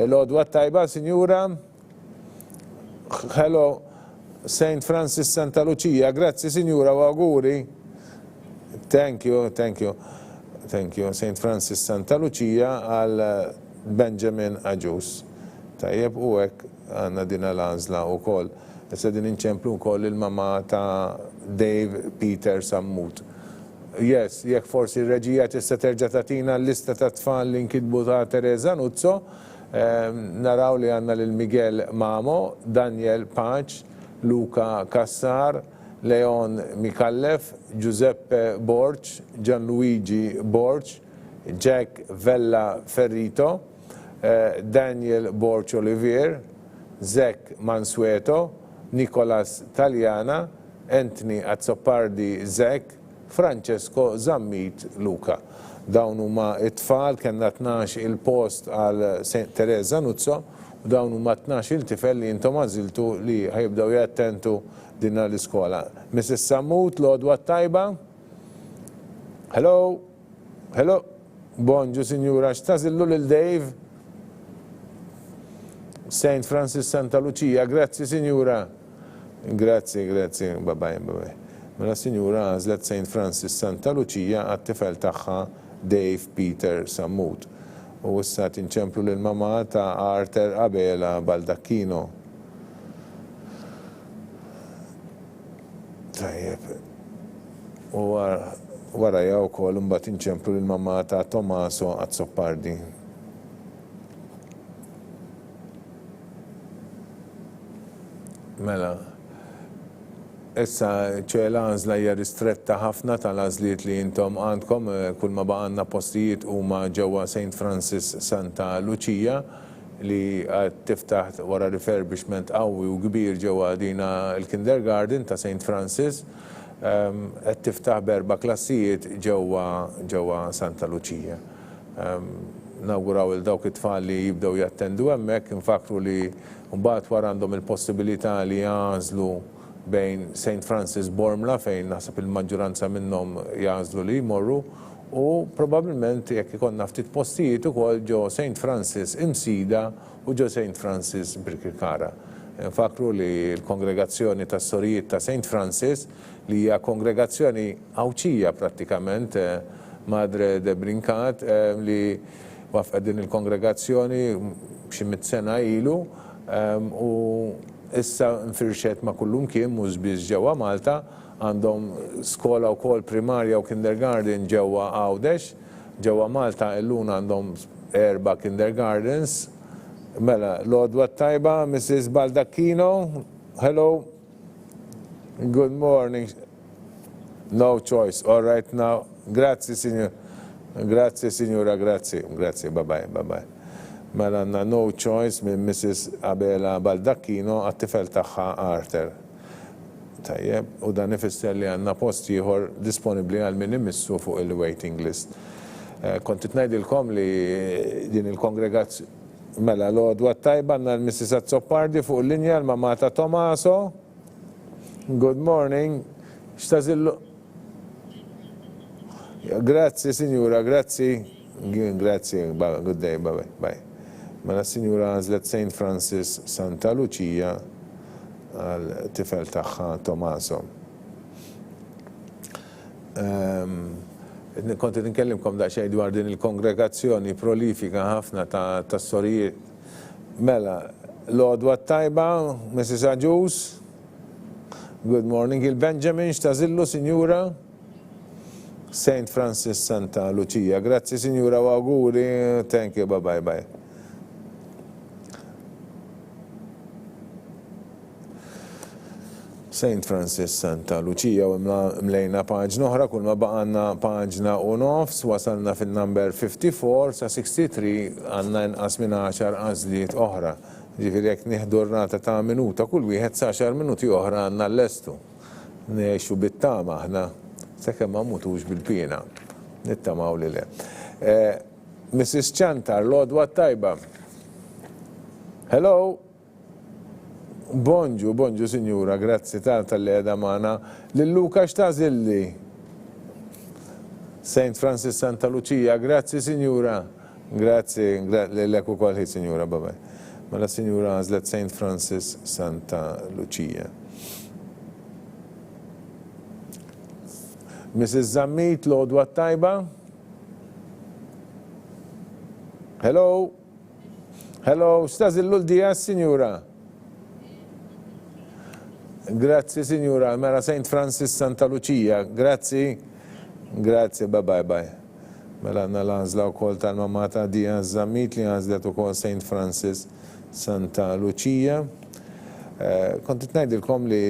[SPEAKER 1] l-għodwa tajba, Sinjura. Hello, St. Francis Santa Lucia, grazzi, Sinjura, u auguri. Thank you. St. Francis Santa Lucia għal Benjamin Aġus. Tajjeb u hekk għandna din l-għażla wkoll. Issa din inċemplu wkoll il-mama ta' Dave Peter Sammut. Yes, jekk forsi r-reġija tista' terġa' tagħtina l-lista ta' tfal li nkitbu ta' Teresa Nuzzo, naraw li għandna lil Miguel Mamo, Daniel Paċ, Luca Kassar, Leon Mikallef, Giuseppe Borch, Gianluigi Borch, Jack Vella Ferrito, Daniel Borch Olivier, Zek Mansueto, Nicolas Taliana, Anthony Azzopardi Zek, Francesco Zammit Luca. Dawn huma it-tfal, kellna 12 il-post għal St. Teresa Nuzzo, u dawn huma 12 il-tifel li intom għażiltu li ħajibdew jattentu din l-iskola. Mrs. Sammut, l-għodwa tajba? Hello? Hello? Bonġu, signora, x'tażillu lil Dave? St. Francis Santa Lucia, grazzi, signora. Grazzi, grazzi, babaj, babaj. Mela signora għażlet St. Francis Santa Lucia għat-tifel tagħha Dave Peter Sammut. U issa tinċemplu l-mama ta' Arthur Abela Baldacchino. Tajjeb. U wara jaw kol mbagħad inċemplu l-mama ta' Tommaso Azzopardi. Mela, issa ċela għażla hija ristretta ħafna tal-għażliet li intom għandkom, kull ma baqanna postijiet huma ġewwa St. Francis Santa Lucia li għad tiftaħ wara refurbishment qawwi u kbir ġewwa dina il-kindergarten ta' St. Francis, qed tiftaħ b'4 klassijiet ġewwa Santa Lucia. Nawguraw il-dawk it-tfal li jibdew jattendu hemmhekk, infakru li mbagħad wara għandhom il-possibilità li jażlu bejn St. Francis Bormla fejn naħseb il-maġġoranza minnhom jażlu li jmorru u probabbilment jekk ikonna ftit postijiet ukoll ġo St. Francis Imsida u ġo St. Francis Birkirkara. Infakru li l-kongregazzjoni tas sorijiet ta' St. Francis li hija kongregazzjoni awċija prattikament Madre de Brincat li wafqet din il-kongregazzjoni xi 100 sena ilu u issa nfirxet ma' kullum kien mhux biss ġewwa Malta, għandhom skola wkoll primarja u kindergarten ġewwa Għawdex, ġewwa Malta illum għandhom 4 kindergardens. Mela, l-għodwa tajba, Mrs. Baldacchino, hello, good morning. No choice, all right now. Grazie, signor. Grazie, signora, grazie. Grazie, bye-bye, bye-bye. Mela għandna no choice minn Mrs. Abela Baldacchino għat-tifel tagħha Arthur. Tajjeb, u dan ifisser li għandna post ieħor disponibbli għal min imissu fuq il-waiting list. Kont ngħidilkom li din il-kongregazzjoni mela l-għodwa tajba għandna l-Mrs. Azzopardi fuq il-linja l-mamma ta' Tommaso. Good morning. X'tażillu? Grazzi, signora, grazzi. Grazie, good day, bye bye. Mela signora għażlet St. Francis Santa Lucia għal tifel tagħha Tommaso. Kont nkellimkom daqsxejn dwar din il-kongregazzjoni prolifika ħafna ta' sorijiet. Mela, l-għodwa tajba, Mrs. Aġus. Good morning, il-Benjamin, x'tażillu, signora? St. Francis Santa Lucia. Grazzi, signora, u auguri. Thank you, bye bye. St. Francis Santa Lucia u mlejna paġna oħra, kull ma baqanna paġna u nofs, wasalna fil-number 54 sa 63 għanna inqas minn 10 għażliet oħra. Ġifieri jekk nieħdu rata ta' minuta, kull wieħed sa 10 minuti oħra għandna l-lestu. Ngħixu bit-tama aħna. Sekemm ma mutux bil-pina. Nittamaw li le. Mrs. Chantar, l-għodwa tajba. Hello? Bonġu, signora, grazzi tal-li għedha magħna. Lil-Luka x'tażilli? St. Francis Santa Lucia, grazzi, signora. Grazzi, lilek ukoll signora, babaj. Mela signora għażlet St. Francis Santa Lucia. Mrs. Zammit, l-għodwa tajba. Hello? Hello, x'tażillu l-dijas, signora? Grazie, signora. Mela St. Francis Santa Lucia. Grazie. Grazie, bye. Mela għandna l-għażla wkoll tal-mamma ta' Diaz Zammit li għażlet ukoll St. Francis Santa Lucia. Kontit ngħidilkom li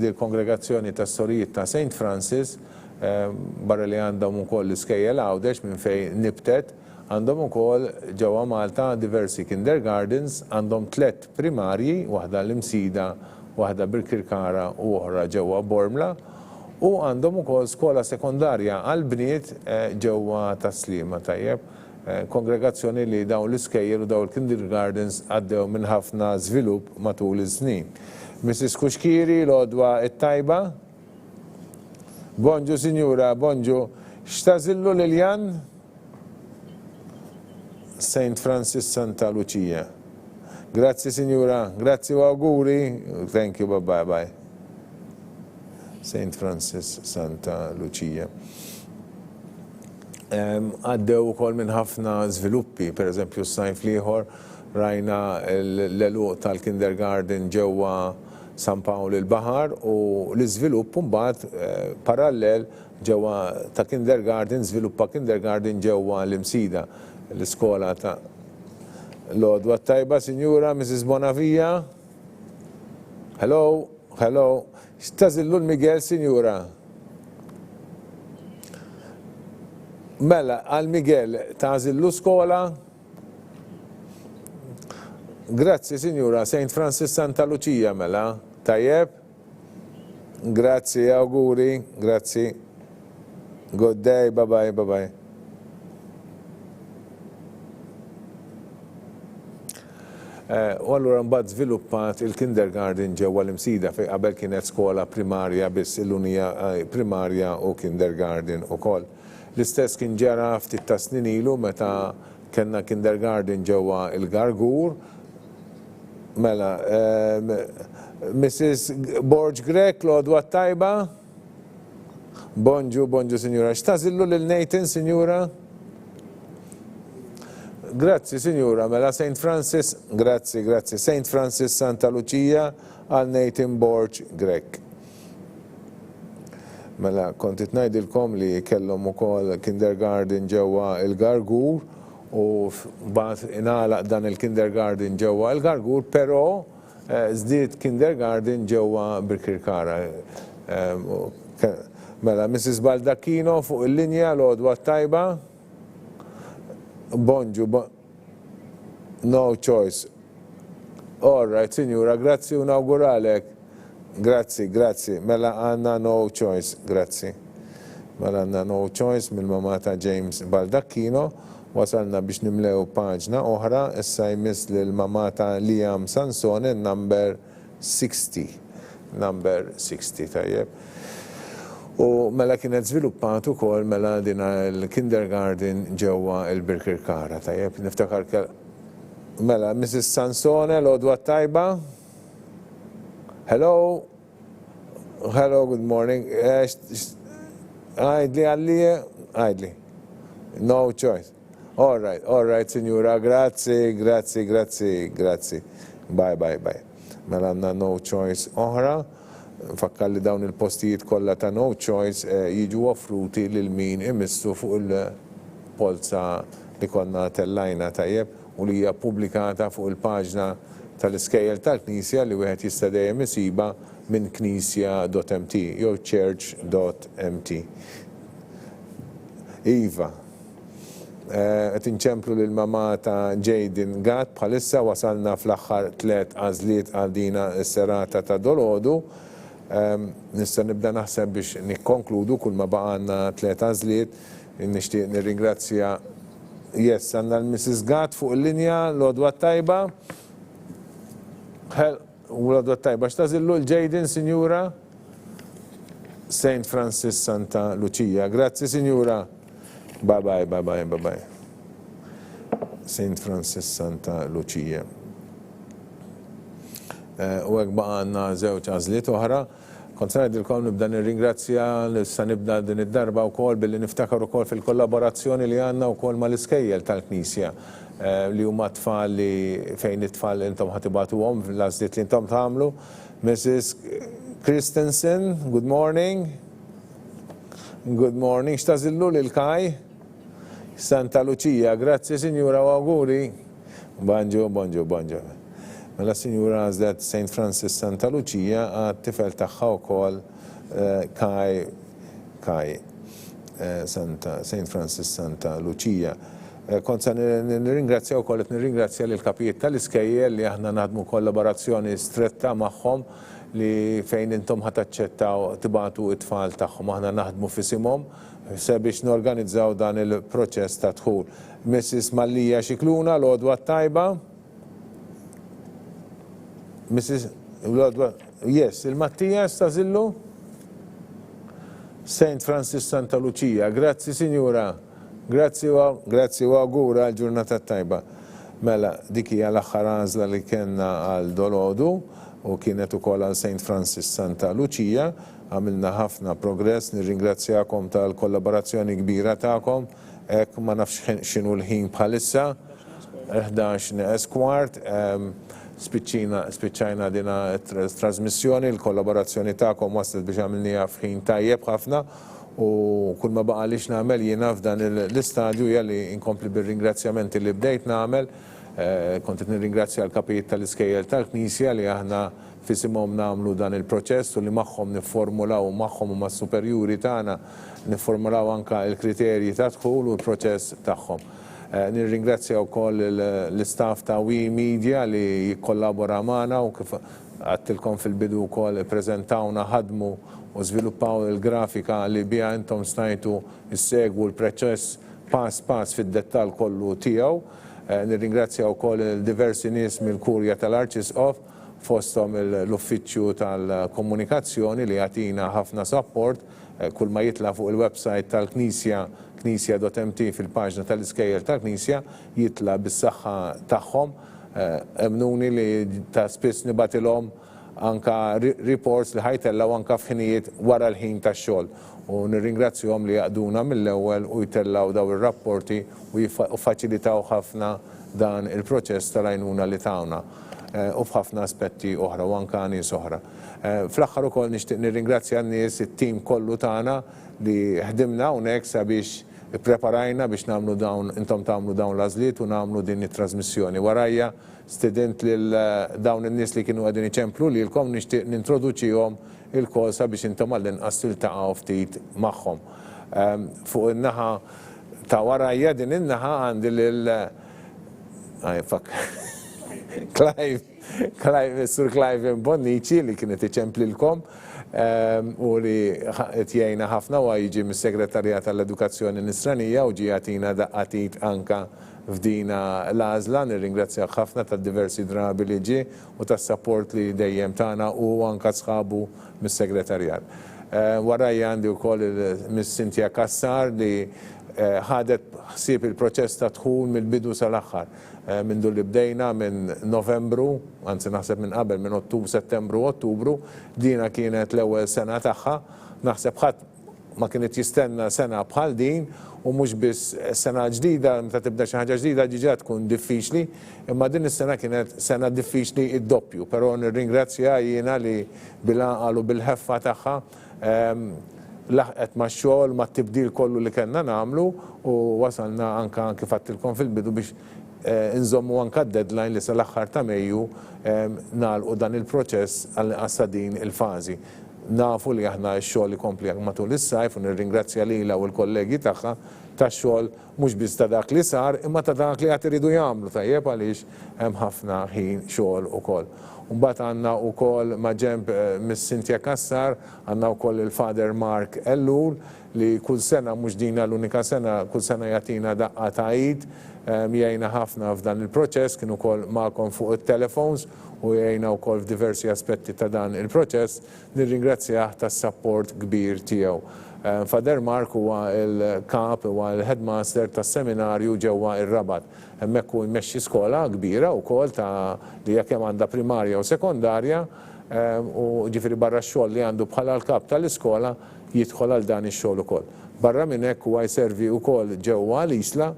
[SPEAKER 1] l-kongregazzjoni tas Sorijiet ta' St. Francis barra li għandhom ukoll l-iskejjel Għawdex minn fejn nibtet, għandhom ukoll ġewwa Malta diversi kindergardens, għandhom 3 primarji, waħda l-Imsida, waħda bil-Kirkara u oħra ġewwa Bormla, u għandhom ukoll skola sekondarja għall-bniet ġewwa Taslima tajjeb. Kongregazzjoni li dawn l-iskejjel u dawn il-kindergardens għaddew minn ħafna żvilupp matul iż-żnien. Mrs. Kuxkiri, l-għodwa it-tajba. Bonġu, Sinjura, bonġu. X'tażillu Liljan? St. Francis Santa Lucia. Grazzi, Sinjura. Grazzi u auguri. Thank you, bye-bye. St. Francis Santa Lucia. Għaddew ukoll minn ħafna żviluppi, pereżempju s-sajf liħor rajna l-eluq tal-kindergarten ġewwa San Pawl il-Baħar u l-iżvilupp mbagħad parallel ġewwa ta' kindergarten, żviluppa kindergarten ġewwa l-Imsida, l-iskola ta' l-għodwa tajba, Sinjura, Mrs. Bonavija. Hello, hello. X'tażillu l-Miguel, Sinjura? Mela, għal Miguel, tażillu skola? Grazzi, Sinjura, St. Francis Santa Lucia, mela. Tajjeb? Grazzi, auguri, grazzi. Good day, bye-bye, bye-bye. U allura mbagħad żviluppat il-kindergarten ġewwa l-Imsida fejn qabel kienet skola primarja biss il-unija primarja u kindergarten ukoll. L-istess kien ġara ftit ta' snin ilu meta kellna kindergarten ġewwa il-Gargur. Mela, Mrs. Borg Grek, l-għodwa tajba. Bonġu, bonġu, Sinjura. X'tażillu lil Nathan, Sinjura? Grazzi, Sinjura. Mela, St. Francis, grazzi, grazzi. St. Francis Santa Lucia għal Nathan Borg Grek. Mela, kontit ngħidilkom li kellhom ukoll kindergarten ġewwa il-Gargur u mbagħad ingħalaq dan il-kindergarten ġewwa il-Gargur, però żdied kindergarten ġewwa Birkirkara. Mela, Mrs. Baldacchino fuq il-linja l-għodwa tajba. Bonġu, no choice. All right, Sinjura, grazzi u nawguralek. Grazzi, grazzi. Mela għanna no choice, grazzi. Mela għanna no choice mill-mama ta' James Baldacchino. Wasalna biex nimlew paġna oħra, issa jmiss lill-mama ta' Liam Sansone, number 60. Number 60, tajjeb. U mela kienet żviluppat ukoll mela dina l-kindergarten ġewwa il-Birkirkara, tajjeb. Niftakar mela Mrs. Sansone, l-għodwa tajba. Hello. Hello, good morning. Għajdli għallija? Għajdli. No choice. All right, Signora. Grazie, grazie, grazie, grazie. Bye, bye, bye. Mela għandna no choice oħra. Fakkar li dawn il-postijiet kollha ta' no choice jiġu offruti lil min imissu fuq il-polza li konna tellajna tajjeb u li hija pubblikata fuq il-paġna tal-iskejjel tal-Knisja li wieħed jista' dejjem isiba minn knisja.mt jew church.mt. Iva, qed inċemplu lil mama ta' Jaden Gatt bħalissa wasalna fl-aħħar 3 għażliet għal dina s-serata ta' dolodu. Nista' nibda naħseb biex nikkonkludu kull ma baqgħanna 3 għażliet. Nixtieq nirringrazzja għandna l-Mrs. Gatt fuq il-linja l-għodwa tajba. U l-għodwa tajba, x'tażillu l-Jaden, Sinjura? St. Francis Santa Lucia. Grazzi, Sinjura. Bye bye, bye bye, bye bye. St. Francis Santa Lucia. U għek baqanna żewġ għażliet oħra. Kont ngħidilkom nibda nirringrazzja issa nibda din id-darba wkoll billi niftakar ukoll fil-kollaborazzjoni li għandna wkoll mal-iskejjel tal-Knisja li huma tfal li fejn it-tfal intom ħatibatuhom fl-għażliet li intom tagħmlu. Mrs. Christensen, good morning. Good morning. X'tażillu lil Kaj? Santa Lucia, grazzi Sinjura u auguri. Bonġu, bonġu, bonġu. Mela sinjura għażlet St. Francis Santa Lucia għat-tifel tagħha wkoll Kai St. Francis Santa Lucia. Kont se nirringrazzja wkoll qed nirringrazzja lil kapijiet tal-iskejjel li aħna naħdmu kollaborazzjoni stretta magħhom li fejn intom ħataċċettaw tibatu it-tfal tagħhom aħna naħdmu f'isimhom sabiex norganizzaw dan il-proċess ta' dħul. Mrs. Mallija Xikluna, l-għodwa tajba. Mrs. Yes, il-Mattias ta' Zillu? St. Francis Santa Lucia, grazzi signora, grazzi u augura għal-ġurnata tajba. Mela, dik hija l-aħħar għażla li kellna għal dolodu u kienet ukoll għal St. Francis Santa Lucia. Għamilna ħafna progress, nirringrazzjakom tal-kollaborazzjoni kbira tagħkom. Hekk ma nafx x'inhu l-ħin bħalissa, 11 esquart. Spiċċajna dina trasmissjoni, l-kollaborazzjoni tagħkom waslet biex għamilniha f'ħin tajjeb ħafna u kull ma baqa' lix nagħmel jiena f'dan l-istadju li inkompli bir-ringrazzjamenti li bdejt nagħmel. Kont qed nirringrazzja l-kapijiet tal-iskejjel tal-Knisja li aħna f'isimhom nagħmlu dan il-proċess u li magħhom nifformulaw magħhom u mas-superjuri tagħna nifformulaw anke l-kriterji ta' dħul u l-proċess tagħhom. Nirringrazzja wkoll l-istaff ta' WE Media li jikkollabora magħna u kif għattilkom fil-bidu wkoll ippreżentawna ħadmu u żviluppaw il-grafika li biha intom stajtu issegwu l-proċess pass pass fid-dettall kollu tiegħu. Nirringrazzja wkoll il-diversi nies mill-Kurja tal-Arċisqof fosthom l-Uffiċċju tal-Komunikazzjoni li jagħtina ħafna support kull ma jitla fuq il-website tal-Knisja knisja.mt fil-paġna tal-iskejjel tal-Knisja jitla bis-saħħa tagħhom. Emnuni li ta' spiss nibatilhom anka reports li ħajtellaw anka f'ħinijiet wara l-ħin tax-xogħol. U nirringrazzjahom li jaqduna mill-ewwel u jtellaw daw ir-rapporti u jiffaċilitaw ħafna dan il-proċess tal-għajnuna li tagħna u f'ħafna aspetti oħra u anka nies oħra. Fl-aħħar ukoll nixtieq nirringrazzja n-nies it-tim kollu tagħna li ħdimna hawnhekk sabiex ippreparajna biex nagħmlu dawn intom tagħmlu dawn l-għażliet u nagħmlu din it-trasmissjoni. Warajja student lil dawn in-nies li kienu qegħdin iċemplu lilkom nixtieq nintroduċihom il-kol sabiex intom għall-inqas tiltaqgħu ftit magħhom. Fuq in-naħa ta' warajja din in-naħa għandi lil Sur Clive Bonnici li kienet iċemplilkom u li jgħinna ħafna u jiġi mis-Segretarjat tal-Edukazzjoni Nisranija u ġi jagħtina daqqatit anka f'dina l-għażla. Nirringrazzja ħafna tad-diversi drabi li ġie u tas-support li dejjem tagħna u anka sħabu mis-Segretarjat. Warajja għandi wkoll Miss Cynthia Kassar li ħadet ħsieb il-proċess ta' dħul mill-bidu sal-aħħar. Mindu li bdejna minn Novembru, anzi naħseb minn qabel minn Settembru, Ottubru, dina kienet l-ewwel sena tagħha. Naħseb ħadd ma kienet jistenna sena bħal din u mhux biss sena ġdida, meta tibda xi ħaġa ġdida ġiġa tkun diffiċli, imma din is-sena kienet sena diffiċli id-doppju, però nirringrazzja jiena li bil-għaqal u bil-ħeffa tagħha laħqet ma' xogħol ma' tibdil kollu li kellna nagħmlu u wasalna anka kif għattilkom fil-bidu biex inżommu anka d-deadline li sal-aħħar ta' Mejju nagħlqu dan il-proċess għal din il-fażi. Nafu li aħna x-xogħol ikompli matul is-sajf u nirringrazzja lilha u l-kollegi tagħha tax-xogħol mhux biss ta' dak li sar imma ta' dak li qed iridu jagħmlu tajjeb għaliex hemm ħafna ħin xogħol ukoll. Mbagħad għandna wkoll ma' ġenb Miss Cynthia Kassar għandna wkoll il-Father Mark Ellul li kull sena mhux dina l-unika sena, kull sena jagħtina daqqa ta' Eid jgħinna ħafna f'dan il-proċess, kien ukoll magħkom fuq it-telefons u jgħinna wkoll f'diversi aspetti ta' dan il-proċess. Nirringrazzjah tas-support kbir tiegħu. Father Mark huwa il-kap huwa l-headmaster tas-seminarju ġewwa ir-Rabat. Hemmhekk hu jmexxi skola kbira wkoll ta' li jekk hemm għandha primarja u sekondarja u ġifieri barra x-xogħol li għandu bħala l-kap tal-iskola jidħol għal dan ix-xogħol ukoll. Barra minn hekk huwa jservi wkoll ġewwa l-Isla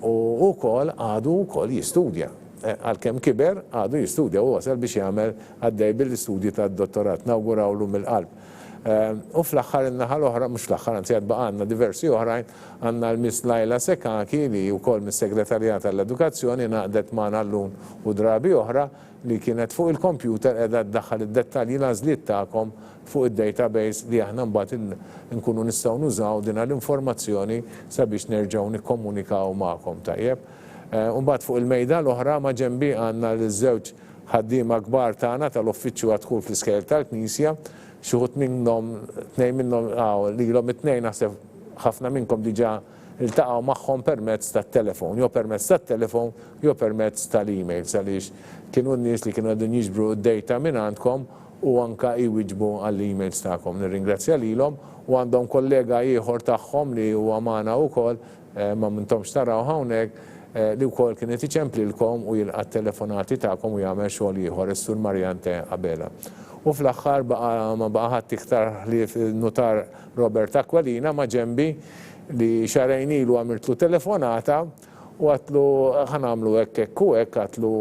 [SPEAKER 1] u wkoll għadu wkoll jistudja. Għalkemm kiber għadu jistudja u wasal biex jagħmel għaddej bil-istudji tad-dottorat. Nawgurawlu mill-qalb. U fl-aħħar in-naħa l-oħra, mhux fl-aħħar anzi għad baqgħna diversi oħrajn, għandna l-Miss Lajla Sekaki li wkoll mis-Segretarjat tal-Edukazzjoni naqdet magħna llum u drabi oħra li kienet fuq il-kompjuter qiegħda ddaħħal id-dettalji l-għażliet tagħkom fuq id-database li aħna mbagħad nkunu nistgħu nużaw din l-informazzjoni sabiex nerġgħu nikkomunikaw magħkom tajjeb. U mbagħad fuq il-mejda l-oħra ma' ġenbi għandna l-żewġ ħaddiema kbar tagħna tal-uffiċċju għadħul fl-iskejjel tal-Knisja, xi wħud minnhom tnejn minnhom lilhom it-tnejn naħseb ħafna minnkom diġà iltaqgħu magħhom permezz tat-telefon, jew permezz tat-telefon, jew permezz tal-emails għaliex kienu n-nies li kienu qegħdin jiġbru d-data minn għandkom u anke jwieġbu għall-emails tagħkom. Nirringrazzja lilhom u għandhom kollega ieħor tagħhom li huwa magħna wkoll ma mintomx taraw hawnhekk li wkoll kien qed iċemplilkom u jilqa' t-telefonati tagħkom u jagħmel xogħol ieħor is-Sur Marjante Abela. U fl-aħħar ma baqa' ħadd iktar li notar Robert Aquilina ma' ġenbi li xarejn ilu għamiltlu telefonata u għatlu ħanamlu hekk u hekk għatlu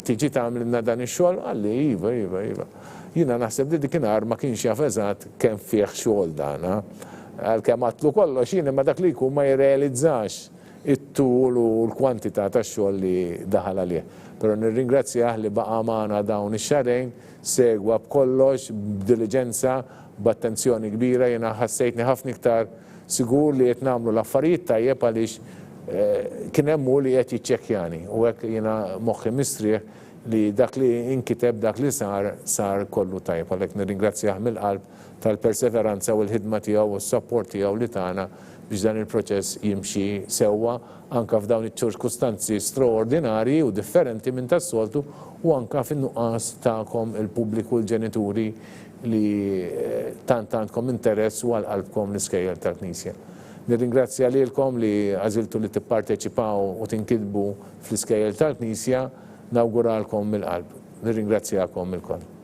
[SPEAKER 1] tiġi tagħmlilna dan ix-xogħol għalli iva. Jiena naħseb li dikinhar ma kienx jaf eżatt kemm fih xogħol dan. Għalkemm għatlu kollox jien imma dak li jkun ma jirrealizzax it-tul u l-kwantità tax-xogħol li daħal għalih. Però nirringrazzjah li baqa' magħna dawn ix-xarejn segwa b'kollox, b'diligenza, b'attenzjoni kbira, jiena ħassejtni ħafna iktar sigur li qed nagħmlu l-affarijiet tajjeb għaliex kien hemm hu li qed jiċċekkjani u hekk jiena moħħi mistrieħ li dak li inkiteb dak li sar kollu tajjeb. Għalhekk nirringrazzjah mill-qalb tal-perseveranza u l-ħidma tiegħu u s-support tiegħu li tagħna biex dan il-proċess jimxi sewwa anke f'dawn iċ-ċirkustanzi straordinarji u differenti minn tas-soltu u anke fin-nuqqas tagħkom il-pubbliku l-ġenituri li tant għandkom interess u għal-qalbkom l-iskejjel tal-Knisja. Nirringrazzja lilkom li għażiltu li tipparteċipaw u tinkitbu fl-iskejjel tal-Knisja, nawguralkom mill-qalb. Nirringrazzjakom il-koll.